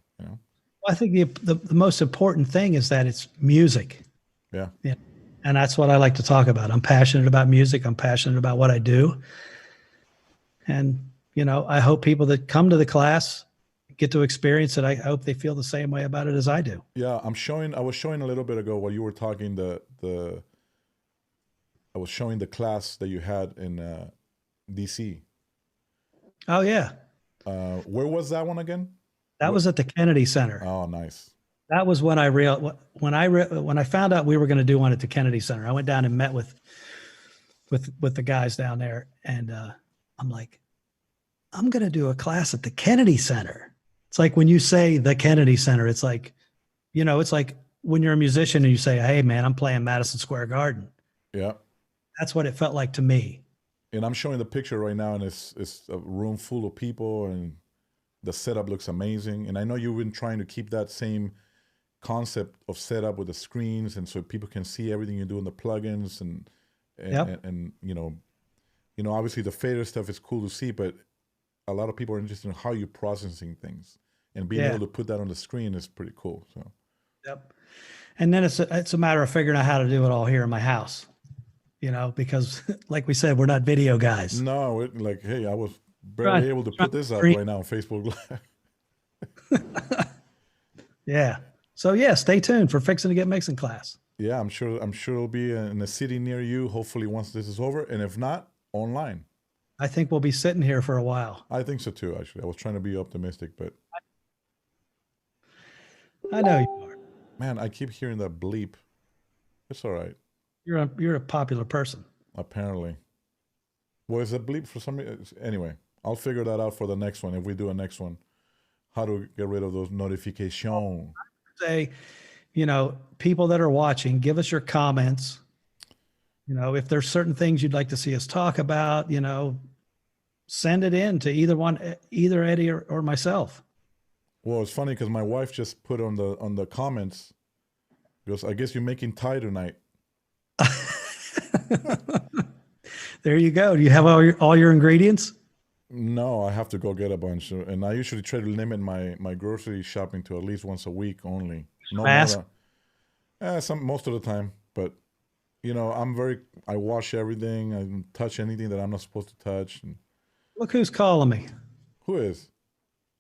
Speaker 2: I think the most important thing is that it's music.
Speaker 1: Yeah.
Speaker 2: Yeah. And that's what I like to talk about. I'm passionate about music. I'm passionate about what I do. And, I hope people that come to the class get to experience it. I hope they feel the same way about it as I do.
Speaker 1: Yeah, I was showing a little bit ago while you were talking I was showing the class that you had in DC.
Speaker 2: Oh yeah.
Speaker 1: Where was that one again?
Speaker 2: That was at the Kennedy Center.
Speaker 1: Oh, nice.
Speaker 2: That was when when I found out we were going to do one at the Kennedy Center. I went down and met with the guys down there, and I'm like, I'm going to do a class at the Kennedy Center. It's like when you say the Kennedy Center, it's like, it's like when you're a musician and you say, hey man, I'm playing Madison Square Garden.
Speaker 1: Yeah.
Speaker 2: That's what it felt like to me.
Speaker 1: And I'm showing the picture right now, and it's a room full of people, and the setup looks amazing. And I know you've been trying to keep that same concept of setup with the screens, and so people can see everything you do in the plugins, and
Speaker 2: Yep.
Speaker 1: and obviously the fader stuff is cool to see, but a lot of people are interested in how you're processing things, and being
Speaker 2: Yeah.
Speaker 1: able to put that on the screen is pretty cool. So
Speaker 2: Yep. And then it's a matter of figuring out how to do it all here in my house, because like we said, we're not video guys.
Speaker 1: no, like, hey, I was barely able to put this up
Speaker 2: Screen.
Speaker 1: right now on Facebook Live.
Speaker 2: Yeah. So yeah, stay tuned for Fixing to Get Mixing class.
Speaker 1: Yeah, I'm sure it'll be in a city near you, hopefully once this is over, and if not, online.
Speaker 2: I think we'll be sitting here for a while.
Speaker 1: I think so too, actually. I was trying to be optimistic, but
Speaker 2: I know you are.
Speaker 1: man, I keep hearing that bleep. It's all right,
Speaker 2: You're a popular person.
Speaker 1: apparently. Well, is that bleep for some reason? Anyway, I'll figure that out for the next one, if we do a next one. How to get rid of those notifications.
Speaker 2: Say, people that are watching, give us your comments. If there's certain things you'd like to see us talk about, send it in to either Eddie or myself.
Speaker 1: Well, it's funny because my wife just put on the comments, goes, I guess you're making Thai tonight.
Speaker 2: There you go. Do you have all your ingredients?
Speaker 1: No, I have to go get a bunch, and I usually try to limit my grocery shopping to at least once a week only. No more
Speaker 2: Mask?
Speaker 1: most of the time, but I wash everything. I don't touch anything that I'm not supposed to touch. And
Speaker 2: Look who's calling me.
Speaker 1: who is?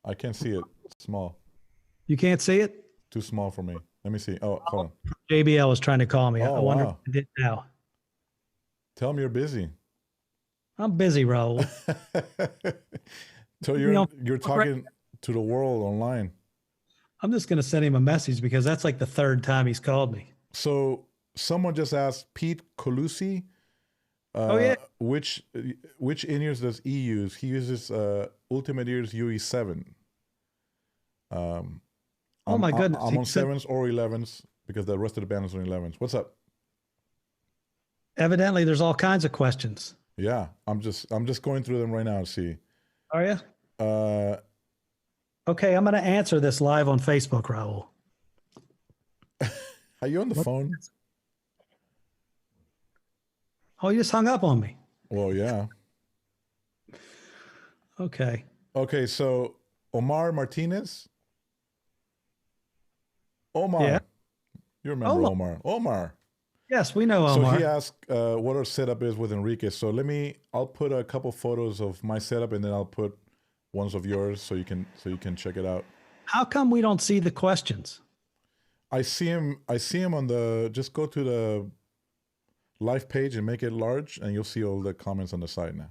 Speaker 1: I can't see it. It's small,
Speaker 2: You can't see it?
Speaker 1: too small for me. Let me see. Oh, hold on.
Speaker 2: JBL was trying to call me. I
Speaker 1: Oh,
Speaker 2: wonder
Speaker 1: wow.
Speaker 2: if I did now.
Speaker 1: Tell me you're busy.
Speaker 2: I'm busy, Raul.
Speaker 1: So you're talking to the world online.
Speaker 2: I'm just going to send him a message because that's like the third time he's called me.
Speaker 1: So someone just asked Pete Colucci.
Speaker 2: Oh, yeah.
Speaker 1: Which in-ears does he use? He uses Ultimate Ears UE7.
Speaker 2: Oh, my goodness.
Speaker 1: I'm
Speaker 2: He
Speaker 1: on
Speaker 2: said-
Speaker 1: 7s or 11s because the rest of the band is on 11s. What's up?
Speaker 2: Evidently, there's all kinds of questions.
Speaker 1: Yeah, I'm just going through them right now to see.
Speaker 2: Are you?
Speaker 1: Uh,
Speaker 2: Okay, I'm going to answer this live on Facebook, Raul.
Speaker 1: are you on the phone?
Speaker 2: Oh, you just hung up on me.
Speaker 1: Well, yeah.
Speaker 2: Okay.
Speaker 1: Okay, so Omar Martinez. Omar.
Speaker 2: Yeah.
Speaker 1: You remember
Speaker 2: Omar.
Speaker 1: Omar. Omar.
Speaker 2: Yes, we know
Speaker 1: So
Speaker 2: Omar.
Speaker 1: he asked what our setup is with Enrique. So I'll put a couple photos of my setup, and then I'll put ones of yours so you can check it out.
Speaker 2: How come we don't see the questions?
Speaker 1: I see him on just go to the live page and make it large, and you'll see all the comments on the side now.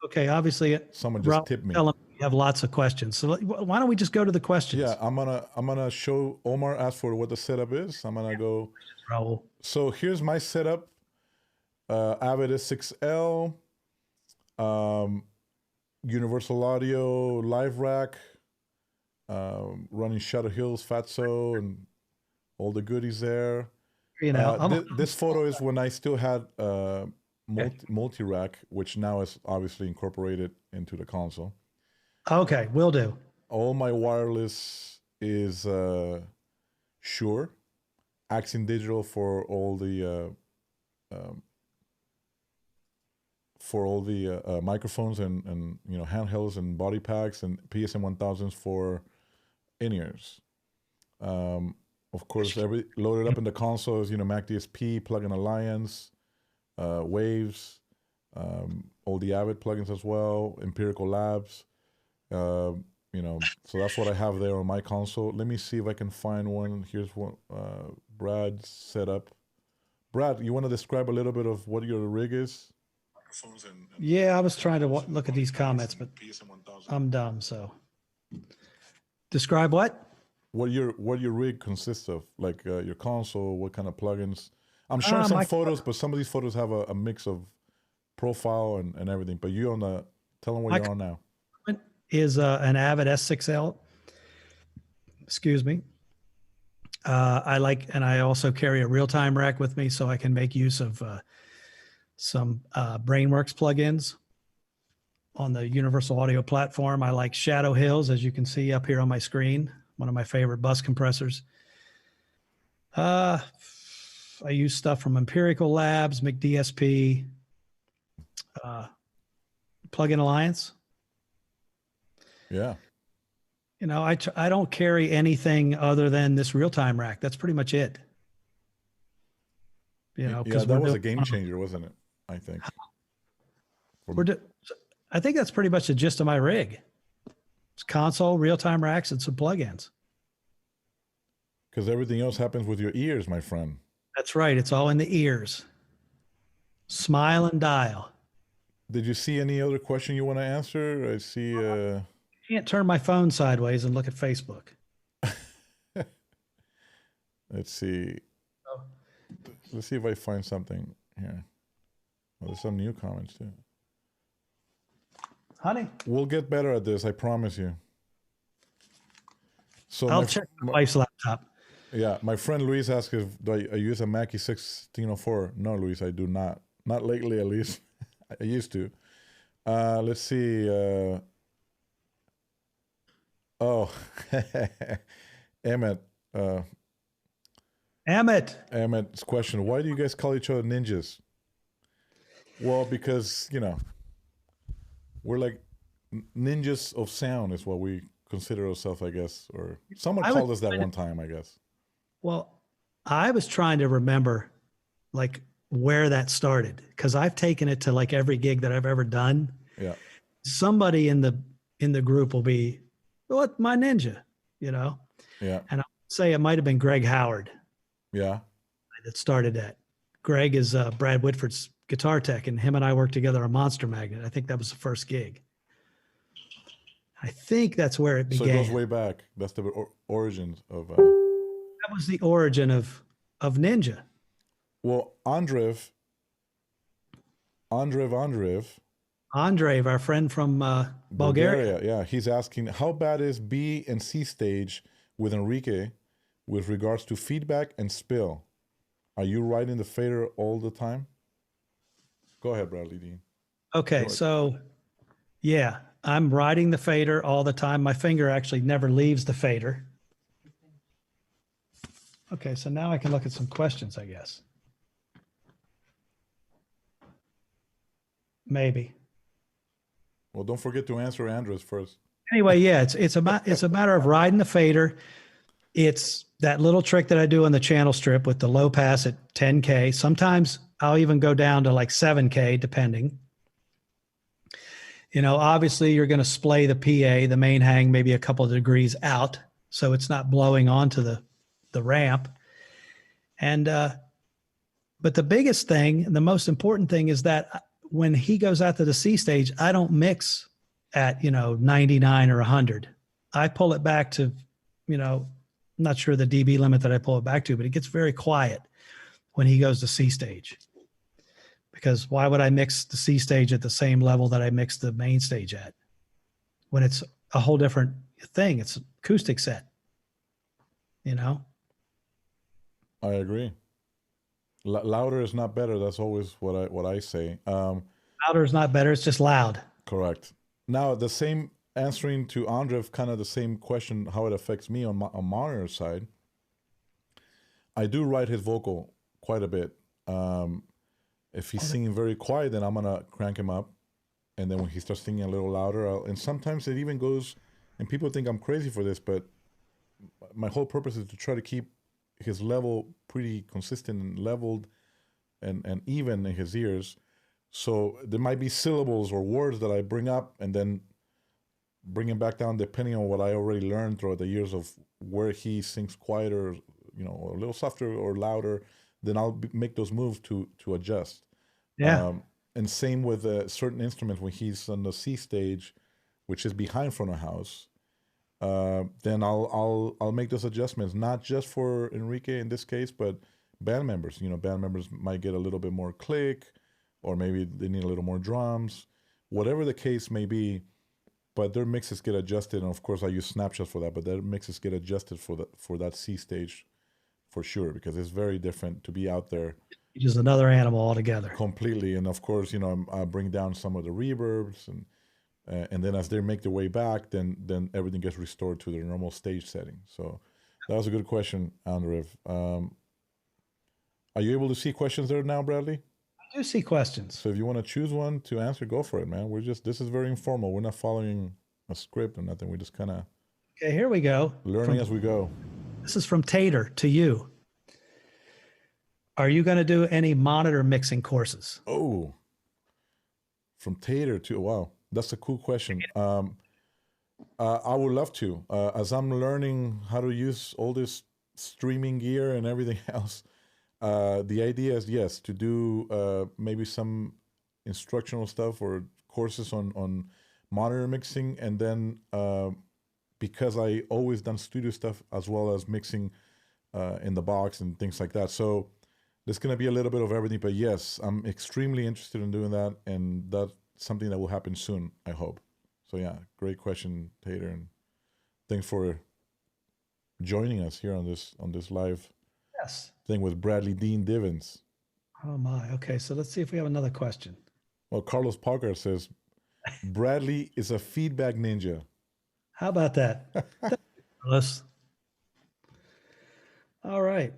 Speaker 2: Okay, obviously,
Speaker 1: Someone just
Speaker 2: Raul,
Speaker 1: tipped me.
Speaker 2: tell him we have lots of questions. So why don't we just go to the questions?
Speaker 1: Yeah, I'm gonna show Omar asked for what the setup is. I'm gonna go.
Speaker 2: Raul.
Speaker 1: So here's my setup. Avid S6L. Um, Universal Audio Live Rack, running Shadow Hills, Fatso, and all the goodies there.
Speaker 2: You know,
Speaker 1: This photo is when I still had multi rack, which now is obviously incorporated into the console.
Speaker 2: okay, will do.
Speaker 1: All my wireless is Shure, Axon Digital for all the microphones and handhelds and body packs, and PSM 1000s for in-ears. Of course, every loaded up in the console is Mac DSP, Plugin Alliance, Waves, all the Avid plugins as well, Empirical Labs. So that's what I have there on my console. Let me see if I can find one. Here's one Brad's set up. Brad, you want to describe a little bit of what your rig is?
Speaker 2: Yeah, I was trying to look at these comments, but I'm dumb. So, describe what?
Speaker 1: What your rig consists of, like your console, what kind of plugins? I'm showing some photos, but some of these photos have a mix of profile and everything. But you tell them what you're on now.
Speaker 2: Is an Avid S6L. Excuse me. I also carry a real-time rack with me, so I can make use of some Brainworks plugins on the Universal Audio platform. I like Shadow Hills, as you can see up here on my screen, one of my favorite bus compressors. I use stuff from Empirical Labs, McDSP, Plugin Alliance.
Speaker 1: Yeah.
Speaker 2: I don't carry anything other than this real-time rack. That's pretty much it.
Speaker 1: Yeah, that was a game changer, wasn't it? I think.
Speaker 2: I think that's pretty much the gist of my rig. It's console, real-time racks, and some plugins.
Speaker 1: Because everything else happens with your ears, my friend.
Speaker 2: That's right. It's all in the ears. Smile and dial.
Speaker 1: Did you see any other question you want to answer? I see.
Speaker 2: I can't turn my phone sideways and look at Facebook.
Speaker 1: Let's see. Let's see if I find something here. Well, there's some new comments too.
Speaker 2: Honey,
Speaker 1: we'll get better at this. I promise you. So
Speaker 2: I'll check my wife's laptop.
Speaker 1: Yeah, my friend Luis asked if I use a Mackie 1604. No, Luis, I do not. Not lately, at least. I used to. Let's see. Emmett. Emmett's question: why do you guys call each other ninjas? Well, because we're like ninjas of sound is what we consider ourselves, I guess, or someone called us that one time, I guess.
Speaker 2: Well, I was trying to remember like where that started, because I've taken it to like every gig that I've ever done.
Speaker 1: Yeah.
Speaker 2: Somebody in the group will be, what, my ninja,
Speaker 1: Yeah.
Speaker 2: And I would say it might have been Greg Howard.
Speaker 1: Yeah.
Speaker 2: That started that. Greg is Brad Whitford's guitar tech, and him and I worked together on Monster Magnet. I think that was the first gig. I think that's where it began.
Speaker 1: So it goes way back. That's the origins of.
Speaker 2: That was the origin of Ninja.
Speaker 1: Well, Andrev,
Speaker 2: our friend from Bulgaria.
Speaker 1: Yeah, he's asking how bad is B and C stage with Enrique with regards to feedback and spill. Are you riding the fader all the time? Go ahead, Bradley Dean.
Speaker 2: Okay, so yeah, I'm riding the fader all the time. My finger actually never leaves the fader. Okay, so now I can look at some questions, I guess. Maybe.
Speaker 1: Well, don't forget to answer Andres first.
Speaker 2: Anyway, yeah, it's a matter of riding the fader. It's that little trick that I do on the channel strip with the low pass at 10K. Sometimes I'll even go down to like 7K, depending. Obviously you're going to splay the PA, the main hang, maybe a couple of degrees out, so it's not blowing onto the ramp. And but the biggest thing, and the most important thing, is that when he goes out to the C stage, I don't mix at 99 or 100. I pull it back to, I'm not sure the dB limit that I pull it back to, but it gets very quiet when he goes to C stage. because why would I mix the C stage at the same level that I mix the main stage at when it's a whole different thing? It's acoustic set, you know?
Speaker 1: I agree. Louder is not better. That's always what I say.
Speaker 2: Louder is not better. It's just loud.
Speaker 1: Correct. Now, the same answering to Andrev, kind of the same question, how it affects me on monitor side. I do ride his vocal quite a bit. If he's singing very quiet, then I'm gonna crank him up, and then when he starts singing a little louder, and sometimes it even goes. And people think I'm crazy for this, but my whole purpose is to try to keep his level pretty consistent and leveled, and even in his ears. So there might be syllables or words that I bring up and then bring him back down depending on what I already learned throughout the years of where he sings quieter, a little softer or louder. Then I'll make those moves to adjust.
Speaker 2: Yeah.
Speaker 1: And same with certain instruments when he's on the C stage, which is behind front of house. Then I'll make those adjustments, not just for Enrique in this case, but band members. Band members might get a little bit more click, or maybe they need a little more drums, whatever the case may be. But their mixes get adjusted, and of course I use Snapshot for that. But their mixes get adjusted for that C stage, for sure, because it's very different to be out there.
Speaker 2: Just another animal altogether.
Speaker 1: Completely, and of course, I bring down some of the reverbs, and then as they make their way back, then everything gets restored to their normal stage setting. So that was a good question, Andrev. Are you able to see questions there now, Bradley?
Speaker 2: I do see questions.
Speaker 1: So if you want to choose one to answer, go for it, man. This is very informal. We're not following a script or nothing. We're just kind of
Speaker 2: okay. Here we go.
Speaker 1: Learning as we go.
Speaker 2: This is from Tater to you. Are you going to do any monitor mixing courses?
Speaker 1: Oh, from Tater to wow, that's a cool question. I would love to. As I'm learning how to use all this streaming gear and everything else. The idea is, yes, to do maybe some instructional stuff or courses on monitor mixing, and then because I always done studio stuff as well as mixing in the box and things like that. So there's going to be a little bit of everything, but yes, I'm extremely interested in doing that, and that's something that will happen soon, I hope. So yeah, great question, Tater, and thanks for joining us here on this live thing with Bradley Dean Divins.
Speaker 2: Oh my. Okay, so let's see if we have another question.
Speaker 1: Well, Carlos Parker says, Bradley is a feedback ninja.
Speaker 2: How about that? Carlos. All right.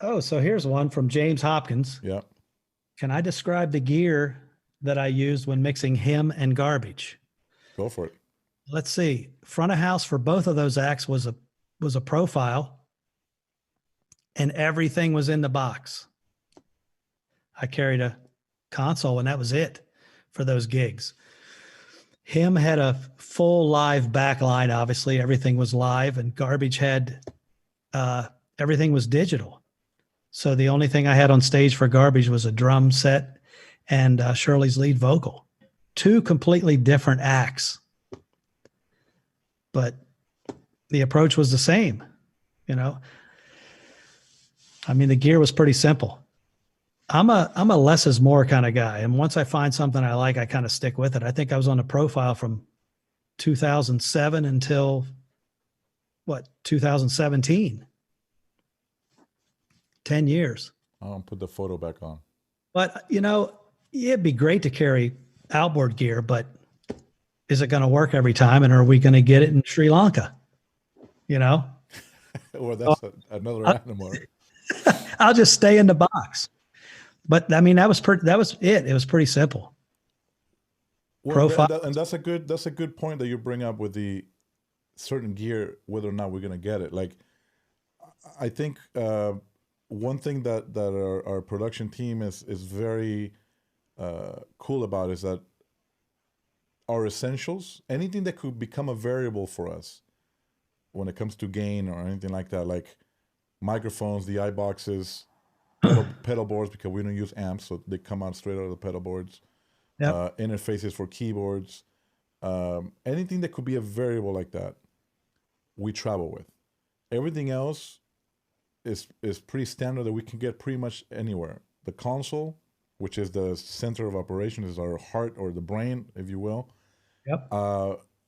Speaker 2: Oh, so here's one from James Hopkins.
Speaker 1: Yeah.
Speaker 2: Can I describe the gear that I used when mixing him and Garbage?
Speaker 1: Go for it.
Speaker 2: Let's see. Front of house for both of those acts was a profile. And everything was in the box. I carried a console, and that was it for those gigs. Him had a full live backline. Obviously, everything was live, and Garbage had everything was digital. So the only thing I had on stage for Garbage was a drum set and Shirley's lead vocal. Two completely different acts, but the approach was the same, I mean, the gear was pretty simple. I'm a less is more kind of guy. And once I find something I like, I kind of stick with it. I think I was on a profile from 2007 until 2017. 10 years.
Speaker 1: I'll put the photo back on.
Speaker 2: But, it'd be great to carry outboard gear, but is it going to work every time? And are we going to get it in Sri Lanka?
Speaker 1: Well, that's another animal.
Speaker 2: I'll just stay in the box. But I mean, that was it. It was pretty simple.
Speaker 1: Well,
Speaker 2: Profile.
Speaker 1: and that's a good point that you bring up with the certain gear, whether or not we're gonna get it. Like, I think one thing that our production team is very cool about is that our essentials, anything that could become a variable for us when it comes to gain or anything like that, like microphones, the iBoxes, pedal boards, because we don't use amps, so they come out straight out of the pedal boards. Yep. Interfaces for keyboards, anything that could be a variable like that, we travel with. Everything else is pretty standard that we can get pretty much anywhere. The console, which is the center of operation, is our heart or the brain, if you will.
Speaker 2: Yep.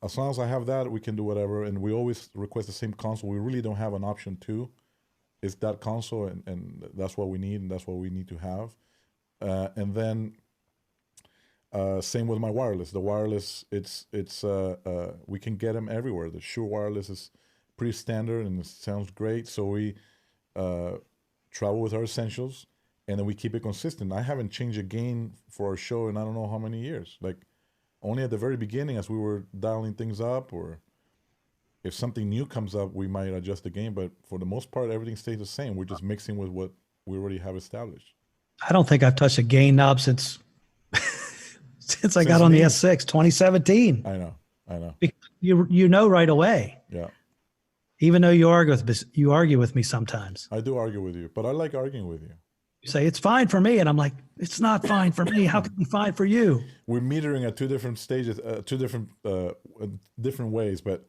Speaker 1: As long as I have that, we can do whatever. And we always request the same console. We really don't have an option two. It's that console, and that's what we need, and that's what we need to have. And then same with my wireless. The wireless, it's we can get them everywhere. The Shure wireless is pretty standard and it sounds great. So we travel with our essentials, and then we keep it consistent. I haven't changed a gain for our show in I don't know how many years. Like only at the very beginning, as we were dialing things up, or if something new comes up, we might adjust the gain. But for the most part, everything stays the same. We're just mixing with what we already have established.
Speaker 2: I don't think I've touched a gain knob since I got on the S6, 2017.
Speaker 1: I know.
Speaker 2: You know right away.
Speaker 1: Yeah.
Speaker 2: Even though you argue with me sometimes.
Speaker 1: I do argue with you, but I like arguing with you.
Speaker 2: You say it's fine for me, and I'm like, it's not fine for me. How can it be fine for you?
Speaker 1: We're metering at two different stages, two different ways, but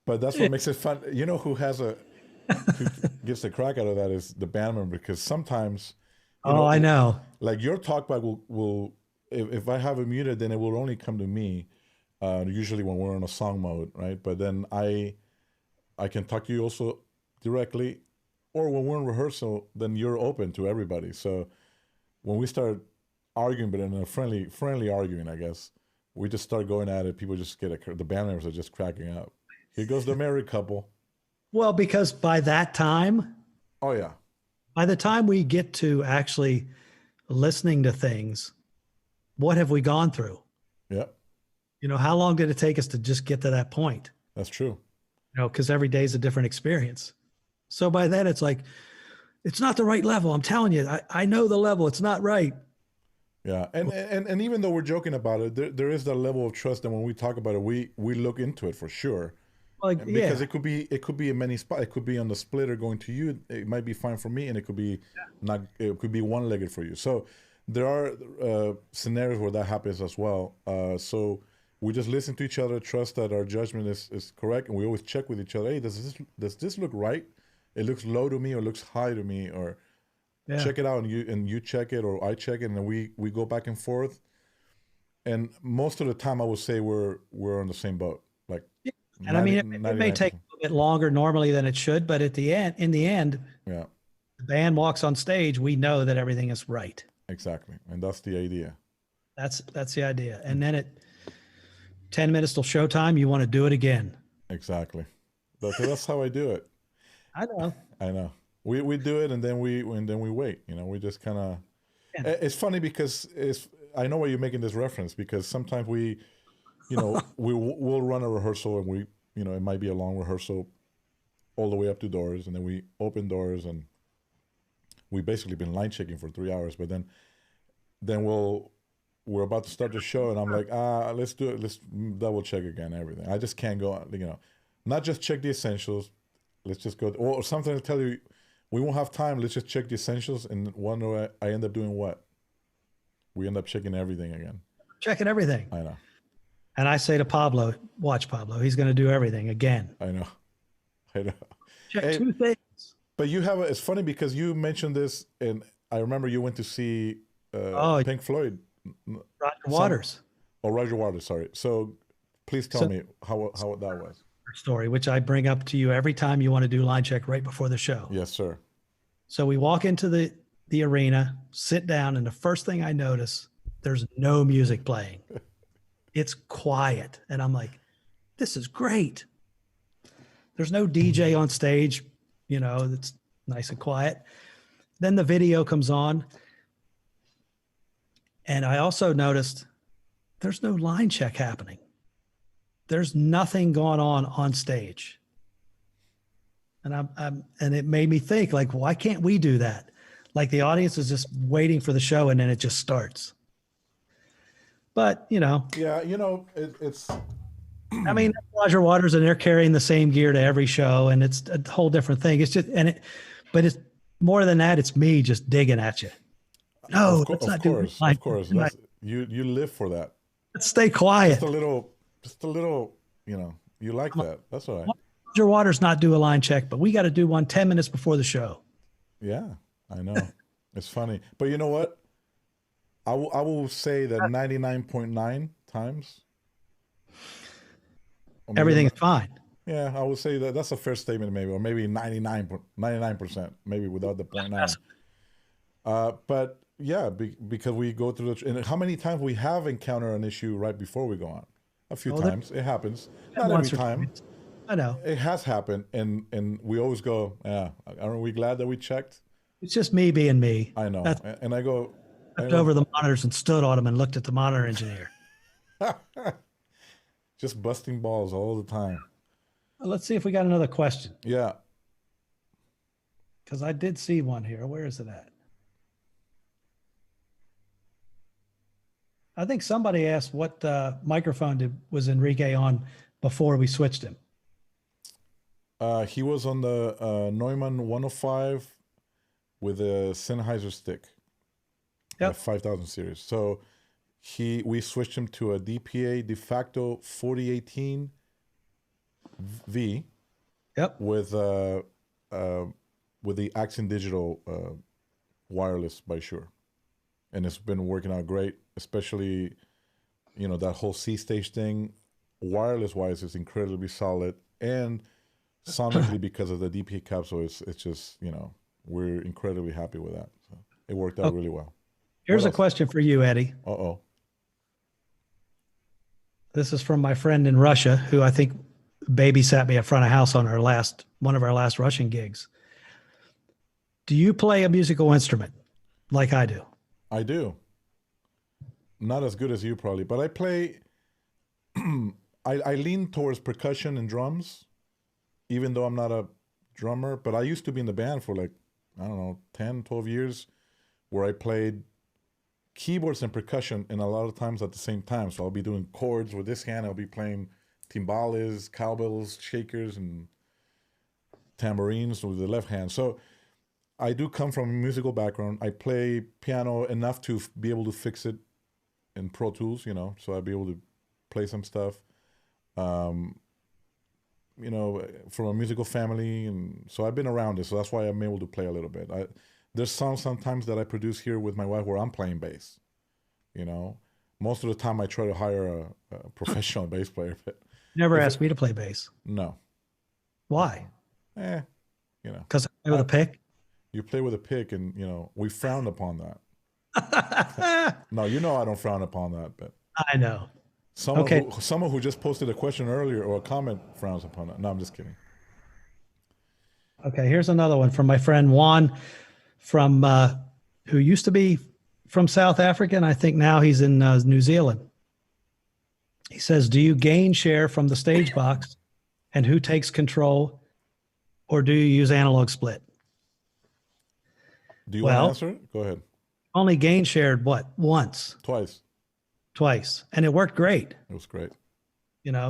Speaker 1: that's what makes it fun. You know who gets the crack out of that is the band member, because sometimes.
Speaker 2: I know.
Speaker 1: Like your talkback will if I have it muted, then it will only come to me. Usually when we're in a song mode, right? But then I can talk to you also directly, or when we're in rehearsal, then you're open to everybody. So when we start arguing, but in a friendly arguing, I guess, we just start going at it. People just the band members are just cracking up. Here goes the married couple.
Speaker 2: Well, because by that time.
Speaker 1: Oh yeah.
Speaker 2: By the time we get to actually listening to things, what have we gone through?
Speaker 1: Yeah.
Speaker 2: How long did it take us to just get to that point?
Speaker 1: That's true.
Speaker 2: Because every day is a different experience. So by then it's like, it's not the right level. I'm telling you, I know the level. It's not right.
Speaker 1: Yeah. And even though we're joking about it, there is that level of trust that when we talk about it, we look into it for sure. Because it could be in many spots. It could be on the splitter going to you. It might be fine for me, and it could be not. It could be one-legged for you. So there are scenarios where that happens as well. So we just listen to each other, trust that our judgment is correct, and we always check with each other. Hey, does this look right? It looks low to me, or looks high to me, or check it out, and you check it, or I check it, and then we go back and forth. And most of the time, I would say we're on the same boat. Like.
Speaker 2: And 90, it may take a little bit longer normally than it should, but in the end,
Speaker 1: yeah,
Speaker 2: the band walks on stage, we know that everything is right.
Speaker 1: Exactly. And that's the idea.
Speaker 2: That's the idea. And then at 10 minutes till showtime, you want to do it again.
Speaker 1: Exactly. That's how I do it.
Speaker 2: I know.
Speaker 1: We do it, and then we wait. We just kind of. Yeah. It's funny because I know why you're making this reference, because sometimes we'll run a rehearsal, and it might be a long rehearsal all the way up to doors, and then we open doors, and we've basically been line checking for 3 hours, but then we're about to start the show, and I'm like, let's do it. Let's double check again, everything. I just can't go, not just check the essentials. Let's just go, or something to tell you, we won't have time. Let's just check the essentials, and wonder I end up doing what? We end up checking everything again.
Speaker 2: Checking everything.
Speaker 1: I know.
Speaker 2: And I say to Pablo, watch Pablo. He's going to do everything again.
Speaker 1: I know.
Speaker 2: Check two things.
Speaker 1: But it's funny because you mentioned this, and I remember you went to see Pink Floyd.
Speaker 2: Roger Waters.
Speaker 1: Roger Waters, sorry. So please tell me how that was.
Speaker 2: Story, which I bring up to you every time you want to do line check right before the show.
Speaker 1: Yes, sir.
Speaker 2: So we walk into the arena, sit down, and the first thing I notice, there's no music playing. It's quiet. And I'm like, this is great. There's no DJ on stage, that's nice and quiet. Then the video comes on. And I also noticed there's no line check happening. There's nothing going on stage. And and it made me think, like, why can't we do that? Like the audience is just waiting for the show, and then it just starts. But,
Speaker 1: Yeah, it's...
Speaker 2: I mean, Roger Waters, and they're carrying the same gear to every show, and it's a whole different thing. It's just, but it's more than that. It's me just digging at you. No, let's not do it.
Speaker 1: Of course. You live for that.
Speaker 2: Let's stay quiet.
Speaker 1: Just a little, you like that. That's all right.
Speaker 2: Roger Waters not do a line check, but we got to do one 10 minutes before the show.
Speaker 1: Yeah, I know. It's funny. But you know what? I will say that 99.9 times, or maybe
Speaker 2: Everything's fine.
Speaker 1: yeah, I would say that that's a fair statement, maybe, or maybe 99%, maybe without the point nine. But yeah, because we go through and how many times we have encountered an issue right before we go on? A few
Speaker 2: Oh, there's
Speaker 1: times. It happens.
Speaker 2: been
Speaker 1: Not every
Speaker 2: once or
Speaker 1: time.
Speaker 2: twice. I know.
Speaker 1: It has happened, and we always go, yeah. Aren't we glad that we checked?
Speaker 2: It's just me being me.
Speaker 1: I know,
Speaker 2: That's
Speaker 1: and I
Speaker 2: stepped
Speaker 1: go,
Speaker 2: over the monitors and stood on them and looked at the monitor engineer.
Speaker 1: just busting balls all the time.
Speaker 2: Let's see if we got another question,
Speaker 1: Yeah.
Speaker 2: because I did see one here. Where is it at? I think somebody asked what microphone was Enrique on before we switched him.
Speaker 1: He was on the Neumann 105 with a Sennheiser stick,
Speaker 2: Yep.
Speaker 1: 5000 series. So we switched him to a DPA de facto 4018 V
Speaker 2: Yep.
Speaker 1: with the Accent Digital wireless by Shure, and it's been working out great. Especially, that whole C stage thing, wireless wise, is incredibly solid, and sonically because of the DPA capsule, it's just we're incredibly happy with that. So it worked out really well.
Speaker 2: Here's a question for you, Eddie.
Speaker 1: Uh-oh.
Speaker 2: This is from my friend in Russia, who I think babysat me at front of house on one of our last Russian gigs. Do you play a musical instrument like I do?
Speaker 1: I do. Not as good as you probably, but I play. I lean towards percussion and drums, even though I'm not a drummer. But I used to be in the band for like, I don't know, 10, 12 years, where I played keyboards and percussion, and a lot of times at the same time. So I'll be doing chords with this hand. I'll be playing timbales, cowbells, shakers, and tambourines with the left hand. So I do come from a musical background. I play piano enough to be able to fix it in Pro Tools, so I'd be able to play some stuff. From a musical family, and so I've been around it. So that's why I'm able to play a little bit. There's songs sometimes that I produce here with my wife where I'm playing bass. Most of the time I try to hire a professional bass player, but
Speaker 2: Never asked me to play bass.
Speaker 1: no.
Speaker 2: Why? Because I play with a pick.
Speaker 1: You play with a pick, and we frown upon that. No, I don't frown upon that, but
Speaker 2: I know.
Speaker 1: someone who just posted a question earlier or a comment frowns upon that. No, I'm just kidding.
Speaker 2: Okay, here's another one from my friend Juan, from who used to be from South Africa, and I think now he's in New Zealand. He says, "Do you gain share from the stage box, and who takes control, or do you use analog split?"
Speaker 1: Do you want to answer it? Go ahead.
Speaker 2: Only gain shared once, twice, and it worked great.
Speaker 1: It was great.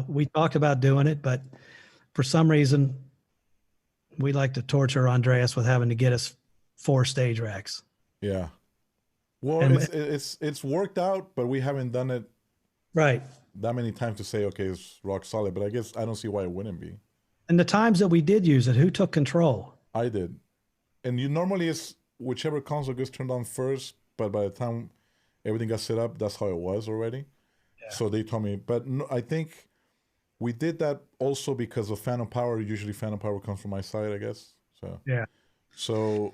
Speaker 2: We talked about doing it, but for some reason, we like to torture Andreas with having to get us 4 stage racks.
Speaker 1: Yeah. Well, it's worked out, but we haven't done it
Speaker 2: right
Speaker 1: that many times to say, okay, it's rock solid. But I guess I don't see why it wouldn't be.
Speaker 2: And the times that we did use it, who took control?
Speaker 1: I did. And normally it's whichever console gets turned on first, but by the time everything got set up, that's how it was already. Yeah. So they told me, but no, I think we did that also because of Phantom Power. Usually Phantom Power comes from my side, I guess. So
Speaker 2: yeah.
Speaker 1: So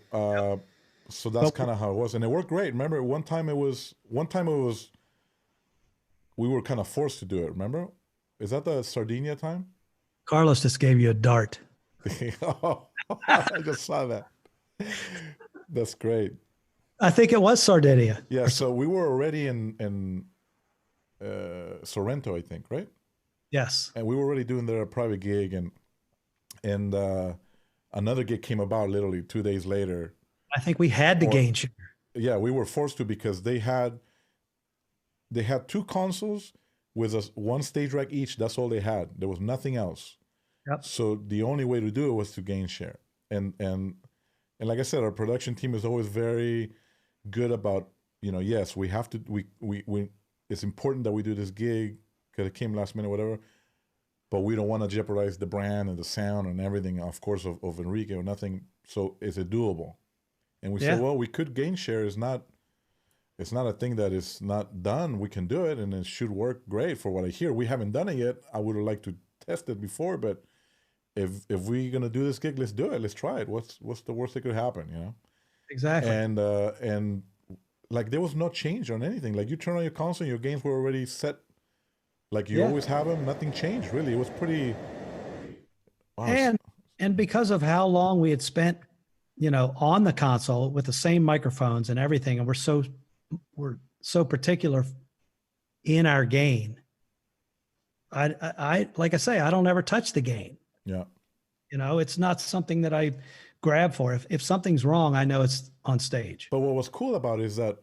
Speaker 1: so that's kind of how it was, and it worked great. Remember, one time it was we were kind of forced to do it. Remember, is that the Sardinia time?
Speaker 2: Carlos just gave you a dart.
Speaker 1: Oh, I just saw that. That's great.
Speaker 2: I think it was Sardinia.
Speaker 1: Yeah, so we were already in Sorrento, I think, right?
Speaker 2: Yes.
Speaker 1: And we were already doing their private gig, and another gig came about literally 2 days later.
Speaker 2: I think we had to gain share.
Speaker 1: Yeah, we were forced to because they had 2 consoles with one stage rack each. That's all they had. There was nothing else.
Speaker 2: Yep.
Speaker 1: So the only way to do it was to gain share. And like I said, our production team is always very good about, yes, we have to, we it's important that we do this gig because it came last minute, whatever, but we don't want to jeopardize the brand and the sound and everything, of course, of Enrique or nothing. So is it doable? And we said, well, we could gain share. It's not it's not a thing that is not done. We can do it, and it should work great for what I hear. We haven't done it yet. I would like to test it before, but if we're gonna do this gig, let's do it. Let's try it. What's the worst that could happen? You know.
Speaker 2: Exactly.
Speaker 1: And like there was no change on anything. Like you turn on your console, your games were already set. Like you
Speaker 2: Yeah.
Speaker 1: always have them. Nothing changed really. It was pretty. Wow.
Speaker 2: And because of how long we had spent, on the console with the same microphones and everything, and we're so particular in our gain. I like I say, I don't ever touch the gain.
Speaker 1: Yeah.
Speaker 2: It's not something that I grab for. If something's wrong, I know it's on stage.
Speaker 1: But what was cool about it is that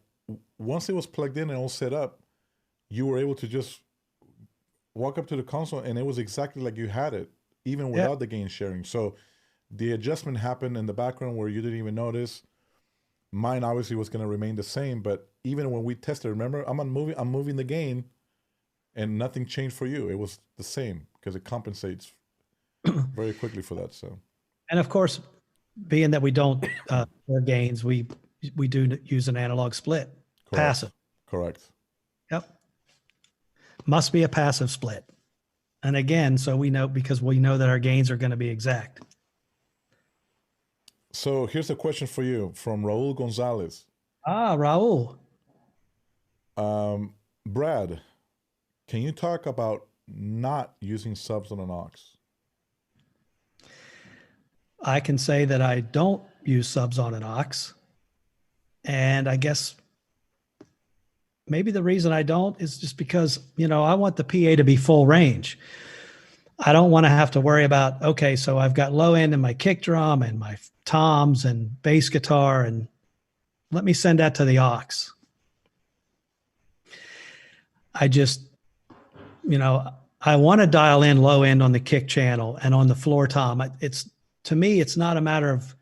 Speaker 1: once it was plugged in and all set up, you were able to just walk up to the console and it was exactly like you had it, even without the gain sharing. So the adjustment happened in the background where you didn't even notice. Mine obviously was going to remain the same, but even when we tested, remember, I'm moving the gain, and nothing changed for you. It was the same because it compensates very quickly for that. So,
Speaker 2: And of course, being that we don't share gains, we do use an analog split.
Speaker 1: correct.
Speaker 2: Passive.
Speaker 1: Correct.
Speaker 2: Yep. Must be a passive split. And again, so we know, because we know that our gains are going to be exact.
Speaker 1: So here's a question for you from Raul Gonzalez.
Speaker 2: Raul.
Speaker 1: Brad, can you talk about not using subs on an aux?
Speaker 2: I can say that I don't use subs on an aux. And I guess maybe the reason I don't is just because, I want the PA to be full range. I don't want to have to worry about, okay, so I've got low end in my kick drum and my toms and bass guitar, and let me send that to the aux. I just, I want to dial in low end on the kick channel and on the floor tom. To me, it's not a matter of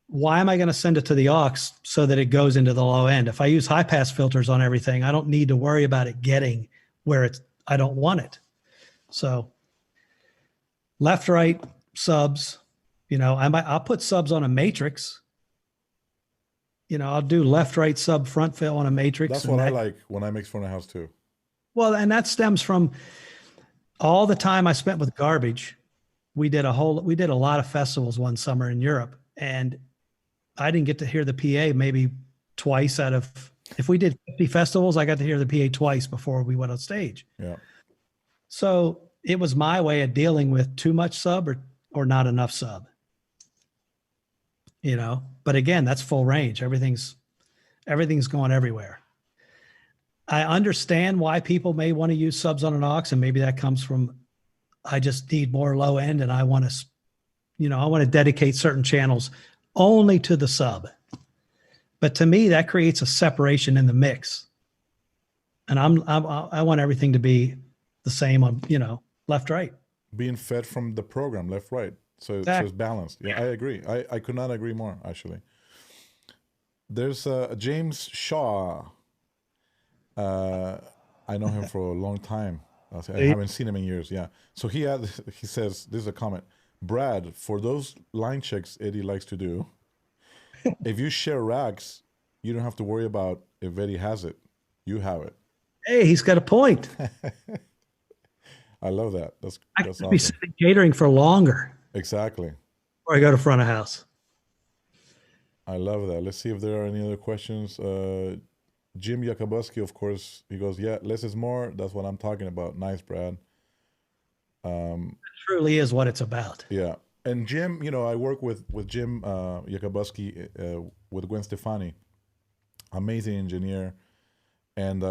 Speaker 2: why am I going to send it to the aux so that it goes into the low end? If I use high pass filters on everything, I don't need to worry about it getting where I don't want it. So left, right, subs, I'll put subs on a matrix. I'll do left, right, sub, front fill on a matrix.
Speaker 1: That's what I like when I mix front of house too.
Speaker 2: Well, and that stems from all the time I spent with Garbage. We did a lot of festivals one summer in Europe, and I didn't get to hear the PA maybe twice out of, if we did 50 festivals, I got to hear the PA twice before we went on stage.
Speaker 1: Yeah.
Speaker 2: So it was my way of dealing with too much sub or not enough sub. But again, that's full range. Everything's going everywhere. I understand why people may want to use subs on an aux, and maybe that comes from, I just need more low end and I want to dedicate certain channels only to the sub. But to me, that creates a separation in the mix. And I want everything to be the same on, left, right.
Speaker 1: Being fed from the program, left, right. So it's balanced. Yeah, I agree. I could not agree more, actually. There's James Shaw. I know him for a long time. I haven't seen him in years. Yeah. So he says, this is a comment. Brad, for those line checks Eddie likes to do, if you share racks, you don't have to worry about if Eddie has it. You have it.
Speaker 2: Hey, he's got a point.
Speaker 1: I love that. That's
Speaker 2: awesome. Be sitting catering for longer.
Speaker 1: Exactly.
Speaker 2: Before I go to front of house.
Speaker 1: I love that. Let's see if there are any other questions. Jim Yakubuski, of course, he goes, yeah, less is more. That's what I'm talking about. Nice, Brad.
Speaker 2: It truly is what it's about.
Speaker 1: Yeah. And Jim, I work with Jim Yakubuski with Gwen Stefani. Amazing engineer. And,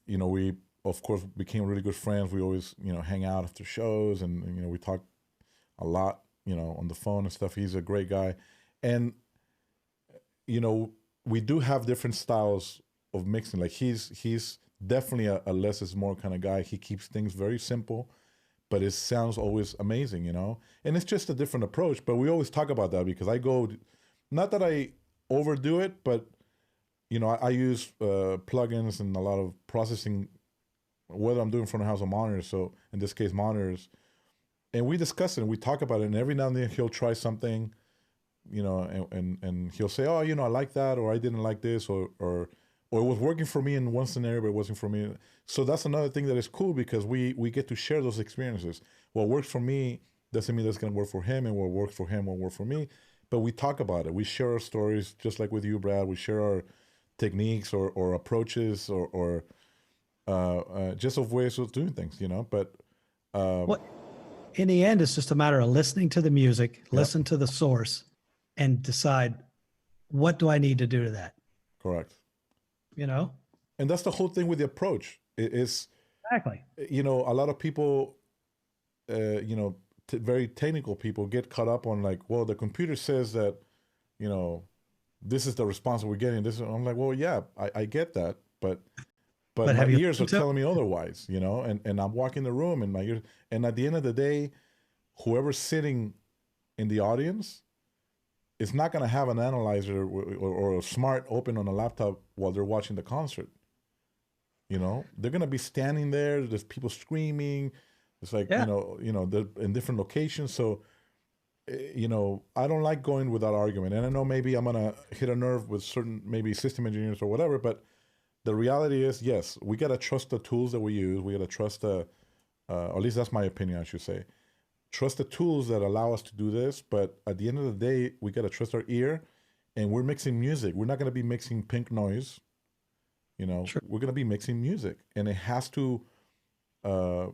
Speaker 1: we, of course, became really good friends. We always, hang out after shows and we talk a lot, on the phone and stuff. He's a great guy. And, we do have different styles of mixing. Like he's definitely a less is more kind of guy. He keeps things very simple, but it sounds always amazing, and it's just a different approach. But we always talk about that because I go, not that I overdo it, but I use plugins and a lot of processing, whether I'm doing front of house or monitors. So in this case, monitors, and we discuss it and we talk about it. And every now and then he'll try something you know, and he'll say, oh, you know, I like that, or I didn't like this, or it was working for me in one scenario, but it wasn't for me. So that's another thing that is cool because we get to share those experiences. What works for me doesn't mean that's going to work for him, and what works for him won't work for me. But we talk about it. We share our stories, just like with you, Brad. We share our techniques or approaches or just of ways of doing things, you know. But
Speaker 2: Well, in the end, it's just a matter of listening to the music,
Speaker 1: yeah,
Speaker 2: listen to the source, and decide what do I need to do to that.
Speaker 1: correct.
Speaker 2: You know,
Speaker 1: And that's the whole thing with the approach. It is,
Speaker 2: exactly.
Speaker 1: you know, a lot of people, you know, very technical people get caught up on like, well, the computer says that, you know, this is the response we're getting. This is, I'm like, well, yeah, I get that, but my
Speaker 2: But have you
Speaker 1: ears are
Speaker 2: listened to it?
Speaker 1: telling me otherwise, you know, and I'm walking the room and my ears, and at the end of the day, whoever's sitting in the audience is not going to have an analyzer or a smart open on a laptop while they're watching the concert. You know, they're going to be standing there. There's people screaming. It's like,
Speaker 2: Yeah.
Speaker 1: they're in different locations. So, you know, I don't like going without argument. And I know maybe I'm going to hit a nerve with certain maybe system engineers or whatever, but the reality is, yes, we got to trust the tools that we use. We got to trust or at least that's my opinion, I should say. Trust the tools that allow us to do this. But at the end of the day, we got to trust our ear, and we're mixing music. We're not going to be mixing pink noise. You know,
Speaker 2: Sure.
Speaker 1: we're going to be mixing music, and it has to, uh,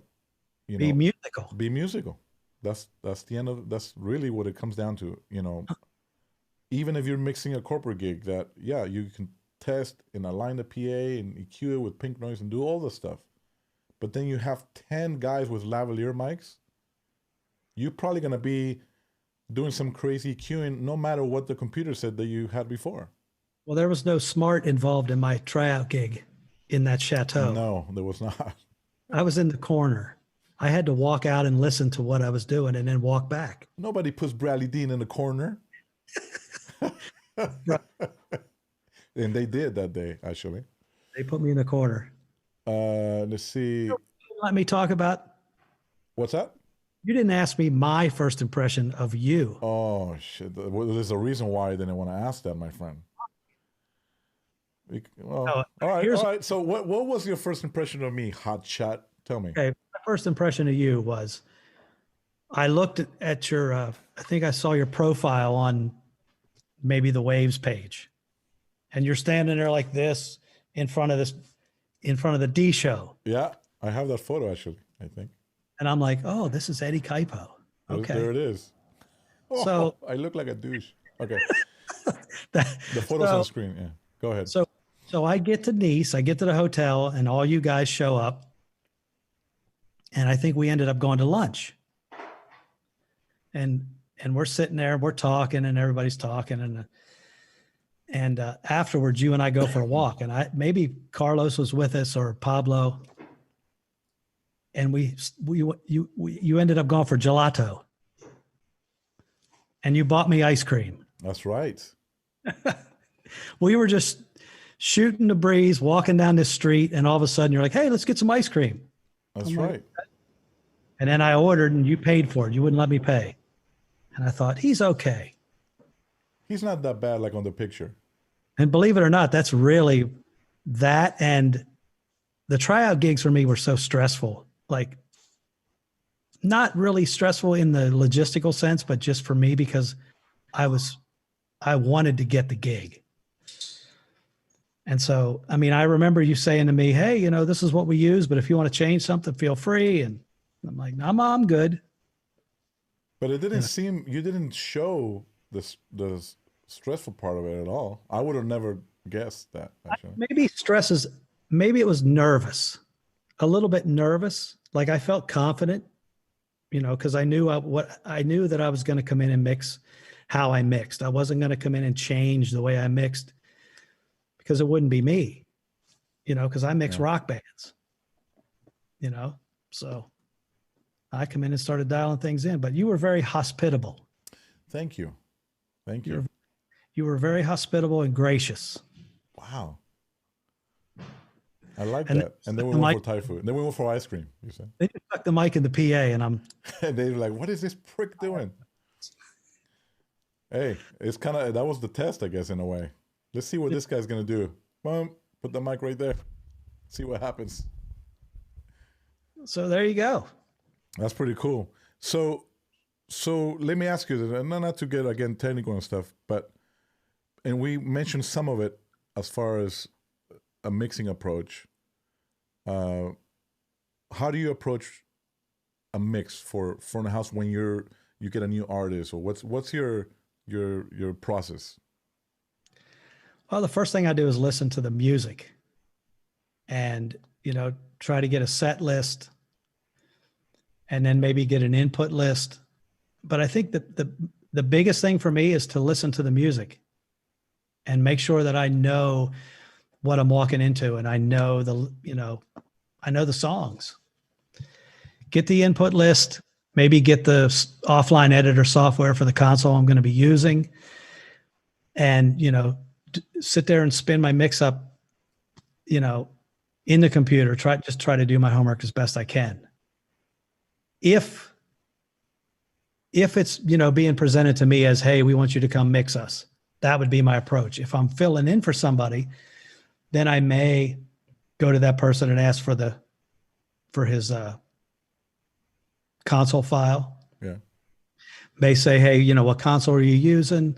Speaker 1: you
Speaker 2: Be
Speaker 1: know,
Speaker 2: musical.
Speaker 1: be musical. That's really what it comes down to. You know, even if you're mixing a corporate gig, that yeah, you can test and align the PA and EQ it with pink noise and do all the stuff. But then you have 10 guys with lavalier mics. You're probably going to be doing some crazy queuing no matter what the computer said that you had before.
Speaker 2: Well, there was no smart involved in my tryout gig in that chateau.
Speaker 1: No, there was not.
Speaker 2: I was in the corner. I had to walk out and listen to what I was doing and then walk back.
Speaker 1: Nobody puts Bradley Dean in the corner. And they did that day, actually.
Speaker 2: They put me in the corner.
Speaker 1: Let's see.
Speaker 2: Let me talk about,
Speaker 1: What's that?
Speaker 2: you didn't ask me my first impression of you.
Speaker 1: Oh, shit. Well, there's a reason why I didn't want to ask that, my friend. Well,
Speaker 2: No,
Speaker 1: all right,
Speaker 2: here's-
Speaker 1: all right. So what was your first impression of me, hot shot? Tell me.
Speaker 2: Okay, my first impression of you was I looked at your, I think I saw your profile on maybe the Waves page, and you're standing there like this in front of the D show.
Speaker 1: Yeah, I have that photo, actually, I think.
Speaker 2: And I'm like, oh, this is Eddie Kaipo. Okay.
Speaker 1: There it is. Oh,
Speaker 2: So-
Speaker 1: I look like a douche. Okay.
Speaker 2: That-
Speaker 1: The photo's
Speaker 2: so-
Speaker 1: on screen. Yeah. Go ahead.
Speaker 2: So I get to Nice, I get to the hotel, and all you guys show up. And I think we ended up going to lunch. And we're sitting there, we're talking, and everybody's talking, and afterwards, you and I go for a walk, and maybe Carlos was with us or Pablo, and you ended up going for gelato, and you bought me ice cream.
Speaker 1: That's right.
Speaker 2: We were just shooting the breeze, walking down this street, and all of a sudden you're like, hey, let's get some ice cream.
Speaker 1: That's
Speaker 2: I'm like-
Speaker 1: right.
Speaker 2: And then I ordered and you paid for it. You wouldn't let me pay. And I thought, he's okay.
Speaker 1: He's not that bad like on the picture.
Speaker 2: And believe it or not, that's really that. And the tryout gigs for me were so stressful. Like, not really stressful in the logistical sense, but just for me because I wanted to get the gig. And so, I mean, I remember you saying to me, hey, you know, this is what we use, but if you want to change something, feel free. And I'm like, no, I'm good.
Speaker 1: But it didn't seem, you didn't show the stressful part of it at all. I would have never guessed that, actually.
Speaker 2: Maybe it was nervous, a little bit nervous. Like I felt confident, you know, because I knew that I was going to come in and mix how I mixed. I wasn't going to come in and change the way I mixed because it wouldn't be me, you know, because I mix rock bands, you know, so I come in and started dialing things in, but you were very hospitable.
Speaker 1: Thank you. Thank you.
Speaker 2: You were very hospitable and gracious.
Speaker 1: Wow. I like
Speaker 2: And
Speaker 1: that. And then we
Speaker 2: the
Speaker 1: went
Speaker 2: mic-
Speaker 1: for Thai food. Then we went for ice cream, you said.
Speaker 2: They just stuck the mic in the PA and I'm,
Speaker 1: And they were like, what is this prick doing? Hey, it's kind of that was the test, I guess, in a way. Let's see what this guy's gonna do. Boom, put the mic right there. See what happens.
Speaker 2: So there you go.
Speaker 1: That's pretty cool. So let me ask you this, and not to get again technical and stuff, but and we mentioned some of it as far as a mixing approach. Uh, how do you approach a mix for front of house when you get a new artist, or what's your process?
Speaker 2: Well, the first thing I do is listen to the music and, try to get a set list and then maybe get an input list. But I think that the biggest thing for me is to listen to the music and make sure that I know what I'm walking into and I know I know the songs. Get the input list, maybe get the offline editor software for the console I'm going to be using, and sit there and spin my mix up, in the computer. Try to do my homework as best I can. If it's being presented to me as, hey, we want you to come mix us, that would be my approach. If I'm filling in for somebody, then I may go to that person and ask for his console file.
Speaker 1: Yeah.
Speaker 2: May say, hey, what console are you using?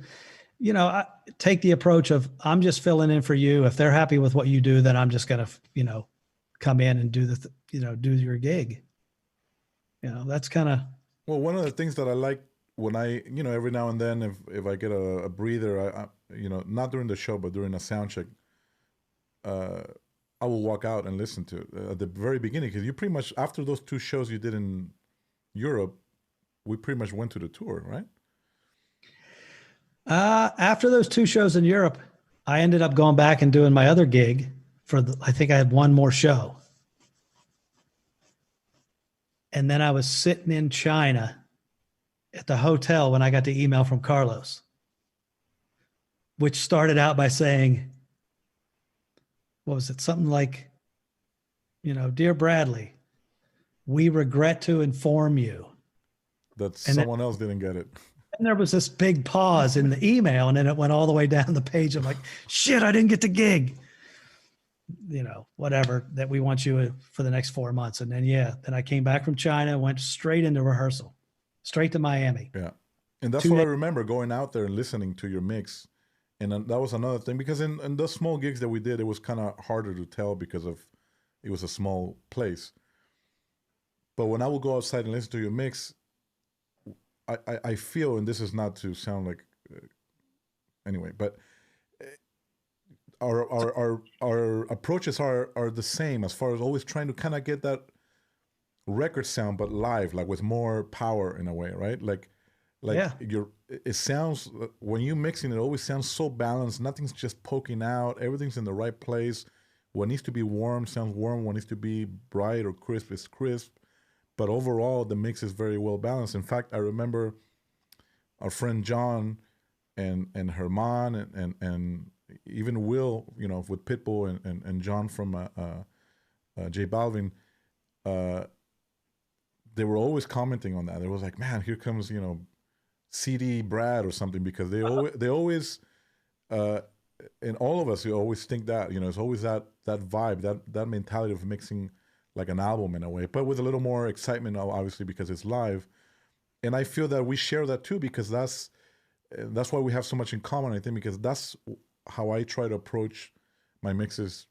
Speaker 2: I take the approach of, I'm just filling in for you. If they're happy with what you do, then I'm just going to, come in and do do your gig. That's kind of.
Speaker 1: Well, one of the things that I like when I, every now and then, if I get a breather, not during the show, but during a sound check, I will walk out and listen to it at the very beginning, because you pretty much, after those two shows you did in Europe, we pretty much went to the tour, right?
Speaker 2: After those two shows in Europe, I ended up going back and doing my other gig I think I had one more show. And then I was sitting in China at the hotel when I got the email from Carlos, which started out by saying, what was it? Something like, dear Bradley, we regret to inform you
Speaker 1: that someone else didn't get it.
Speaker 2: And there was this big pause in the email, and then it went all the way down the page. I'm like, shit, I didn't get the gig. Whatever, that we want you for the next 4 months. And then, then I came back from China, went straight into rehearsal, straight to Miami.
Speaker 1: Yeah. And that's what I remember, going out there and listening to your mix. And that was another thing, because in those small gigs that we did, it was kind of harder to tell because it was a small place. But when I would go outside and listen to your mix, I feel, and this is not to sound like, anyway, but our approaches are the same, as far as always trying to kind of get that record sound, but live, like with more power in a way, right? Like
Speaker 2: Yeah.
Speaker 1: it sounds, when you mixing, it always sounds so balanced. Nothing's just poking out. Everything's in the right place. What needs to be warm sounds warm. What needs to be bright or crisp is crisp. But overall, the mix is very well balanced. In fact, I remember our friend John and Herman and even Will, with Pitbull and John from J Balvin, they were always commenting on that. It was like, man, here comes, CD Brad or something, because they always and all of us, you always think that, it's always that vibe, that mentality of mixing like an album in a way, but with a little more excitement, obviously, because it's live. And I feel that we share that too, because that's why we have so much in common, I think, because that's how I try to approach my mixes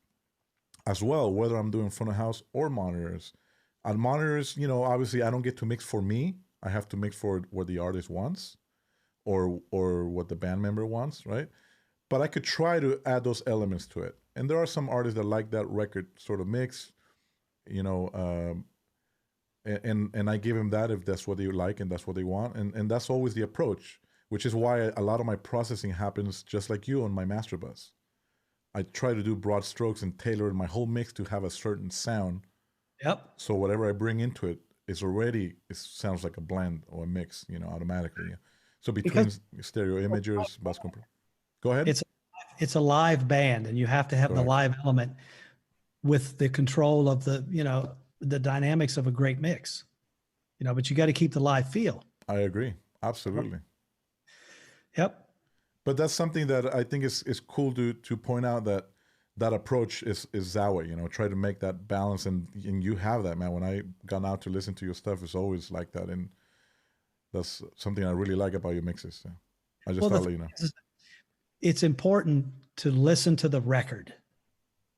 Speaker 1: as well, whether I'm doing front of house or monitors. On monitors, obviously I don't get to mix for me. I have to mix for what the artist wants or what the band member wants, right? But I could try to add those elements to it. And there are some artists that like that record sort of mix, and I give them that if that's what they like and that's what they want. And that's always the approach, which is why a lot of my processing happens just like you on my master bus. I try to do broad strokes and tailor my whole mix to have a certain sound.
Speaker 2: Yep.
Speaker 1: So whatever I bring into it it sounds like a blend or a mix, automatically. So between stereo imagers, bus compressor. Go ahead.
Speaker 2: It's a live band, and you have to have the live element with the control of the dynamics of a great mix, but you got to keep the live feel.
Speaker 1: I agree. Absolutely.
Speaker 2: Yep.
Speaker 1: But that's something that I think is cool to point out, that that approach is Zawe. You know, try to make that balance, and you have that, man. When I gone out to listen to your stuff, it's always like that, and that's something I really like about your mixes. So I just
Speaker 2: Well,
Speaker 1: thought I'd let you know.
Speaker 2: it's important to listen to the record.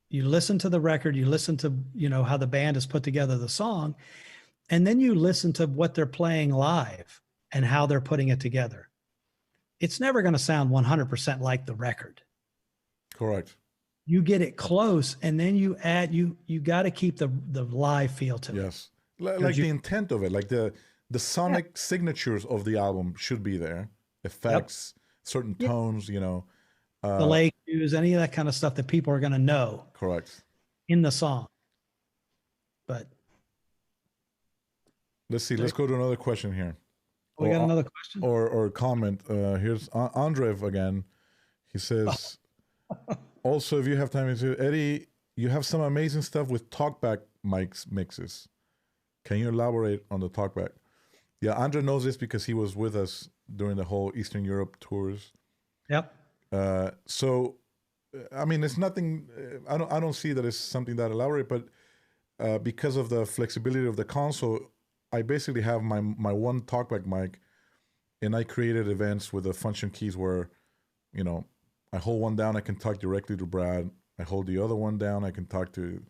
Speaker 2: You listen to the record, you listen to, how the band has put together the song, and then you listen to what they're playing live and how they're putting it together. It's never going to sound 100% like the record.
Speaker 1: Correct.
Speaker 2: You get it close, and then you add, you got to keep the live feel to it.
Speaker 1: Yes. Like the intent of it, like the sonic signatures of the album should be there. Effects, certain tones,
Speaker 2: The lake cues, any of that kind of stuff that people are going to know
Speaker 1: correct.
Speaker 2: in the song. But
Speaker 1: Let's see. Let's go to another question here.
Speaker 2: we got another question.
Speaker 1: Or comment. Here's Andrev again. He says, also, if you have time, Eddie, you have some amazing stuff with talkback mics mixes. Can you elaborate on the talkback? Yeah, Andre knows this because he was with us during the whole Eastern Europe tours.
Speaker 2: Yep.
Speaker 1: So, I mean, it's nothing. I don't see that it's something that elaborate, but because of the flexibility of the console, I basically have my one talkback mic, and I created events with the function keys where, I hold one down, I can talk directly to Brad. I hold the other one down, I can talk to,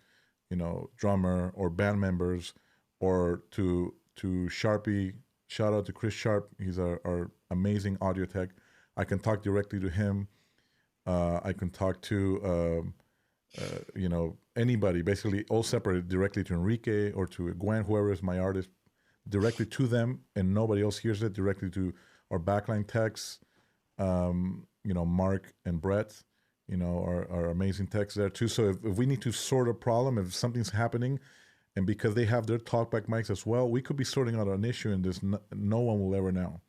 Speaker 1: drummer or band members, or to Sharpie. Shout out to Chris Sharp. He's our amazing audio tech. I can talk directly to him. I can talk to, anybody, basically all separated, directly to Enrique or to Gwen, whoever is my artist, directly to them, and nobody else hears it, directly to our backline techs, Mark and Brett, our amazing techs there too. So if we need to sort a problem, if something's happening, and because they have their talkback mics as well, we could be sorting out an issue, and there's no one will ever know,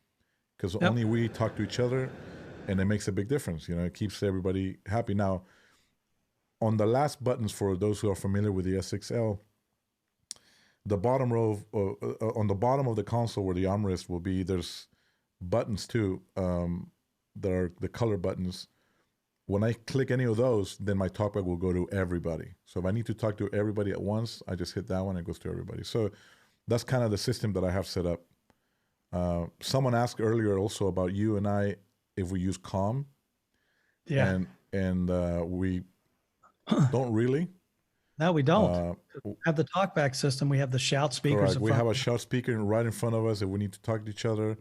Speaker 1: because only we talk to each other, and it makes a big difference. It keeps everybody happy. Now, on the last buttons, for those who are familiar with the S6L, the bottom row, on the bottom of the console where the armrest will be, there's buttons too, that are the color buttons. When I click any of those, then my talkback will go to everybody. So if I need to talk to everybody at once, I just hit that one and it goes to everybody. So that's kind of the system that I have set up. Someone asked earlier also about you and I, if we use Calm.
Speaker 2: Yeah.
Speaker 1: And we don't really.
Speaker 2: No, we don't. We have the talkback system. We have the shout speakers.
Speaker 1: Correct. We have a shout speaker right in front of us if we need to talk to each other.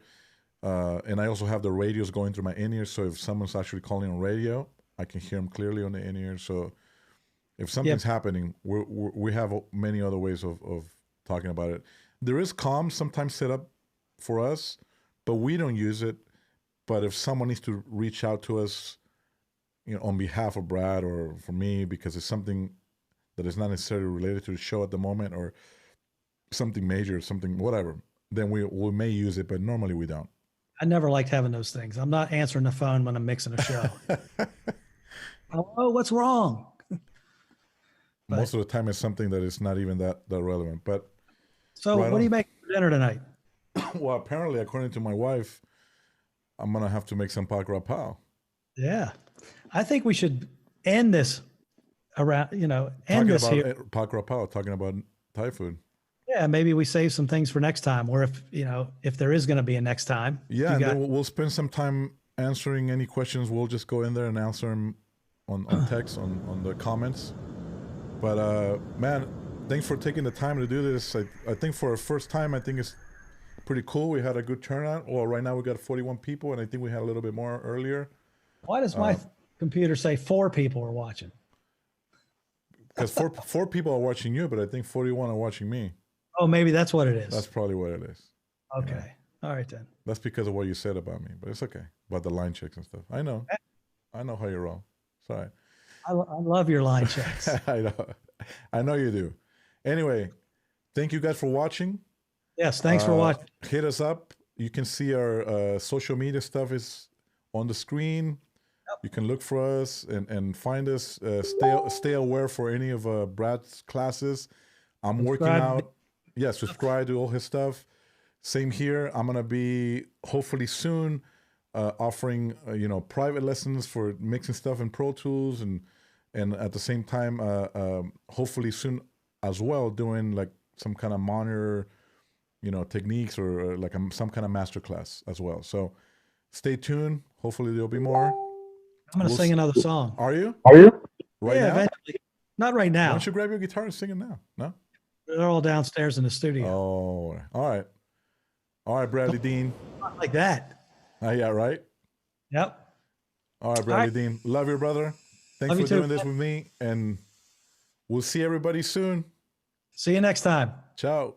Speaker 1: And I also have the radios going through my in-ear. So if someone's actually calling on radio, I can hear them clearly on the in-ear. So if something's happening, we have many other ways of talking about it. There is Calm sometimes set up for us, but we don't use it. But if someone needs to reach out to us, on behalf of Brad or for me, because it's something that is not necessarily related to the show at the moment, or something major, something whatever, then we may use it, but normally we don't.
Speaker 2: I never liked having those things. I'm not answering the phone when I'm mixing a show. Oh, what's wrong?
Speaker 1: Most of the time it's something that is not even that relevant. But
Speaker 2: so what do you make for dinner tonight?
Speaker 1: Well, apparently, according to my wife, I'm going to have to make some pak rapao.
Speaker 2: Yeah. I think we should end this around, end this here.
Speaker 1: Pak rapao, talking about Thai food.
Speaker 2: Yeah, maybe we save some things for next time, or if there is going to be a next time.
Speaker 1: Yeah, and then we'll spend some time answering any questions. We'll just go in there and answer them on text, on the comments. But man, thanks for taking the time to do this. I think for our first time, I think it's pretty cool. We had a good turnout. Well, right now we got 41 people, and I think we had a little bit more earlier.
Speaker 2: Why does my computer say 4 people are watching?
Speaker 1: Because four people are watching you, but I think 41 are watching me.
Speaker 2: Oh, maybe that's what it is.
Speaker 1: That's probably what it is.
Speaker 2: Okay. All right, then.
Speaker 1: That's because of what you said about me, but it's okay. About the line checks and stuff. I know how you roll. Sorry.
Speaker 2: I love your line checks.
Speaker 1: I know you do. Anyway, thank you guys for watching.
Speaker 2: Yes, thanks for watching.
Speaker 1: Hit us up. You can see our social media stuff is on the screen. Yep. You can look for us and find us. Stay aware for any of Brad's classes. I'm working out. Yeah, subscribe to all his stuff. Same here. I'm going to be hopefully soon offering private lessons for mixing stuff in Pro Tools, and at the same time, hopefully soon as well, doing like some kind of monitor, techniques, or like some kind of master class as well. So stay tuned. Hopefully there'll be more.
Speaker 2: I'm going to sing another song.
Speaker 1: Are you? Right
Speaker 2: Yeah,
Speaker 1: now?
Speaker 2: eventually. Not right
Speaker 1: Why
Speaker 2: now.
Speaker 1: don't you grab your guitar and sing it now? No?
Speaker 2: They're all downstairs in the studio.
Speaker 1: Oh, all right. All right, Bradley Dean.
Speaker 2: Not like that.
Speaker 1: Yeah, right?
Speaker 2: Yep.
Speaker 1: All right, Bradley Dean. Love you, brother. Thanks
Speaker 2: Love
Speaker 1: for
Speaker 2: you too.
Speaker 1: doing this with me. And we'll see everybody soon.
Speaker 2: See you next time.
Speaker 1: Ciao.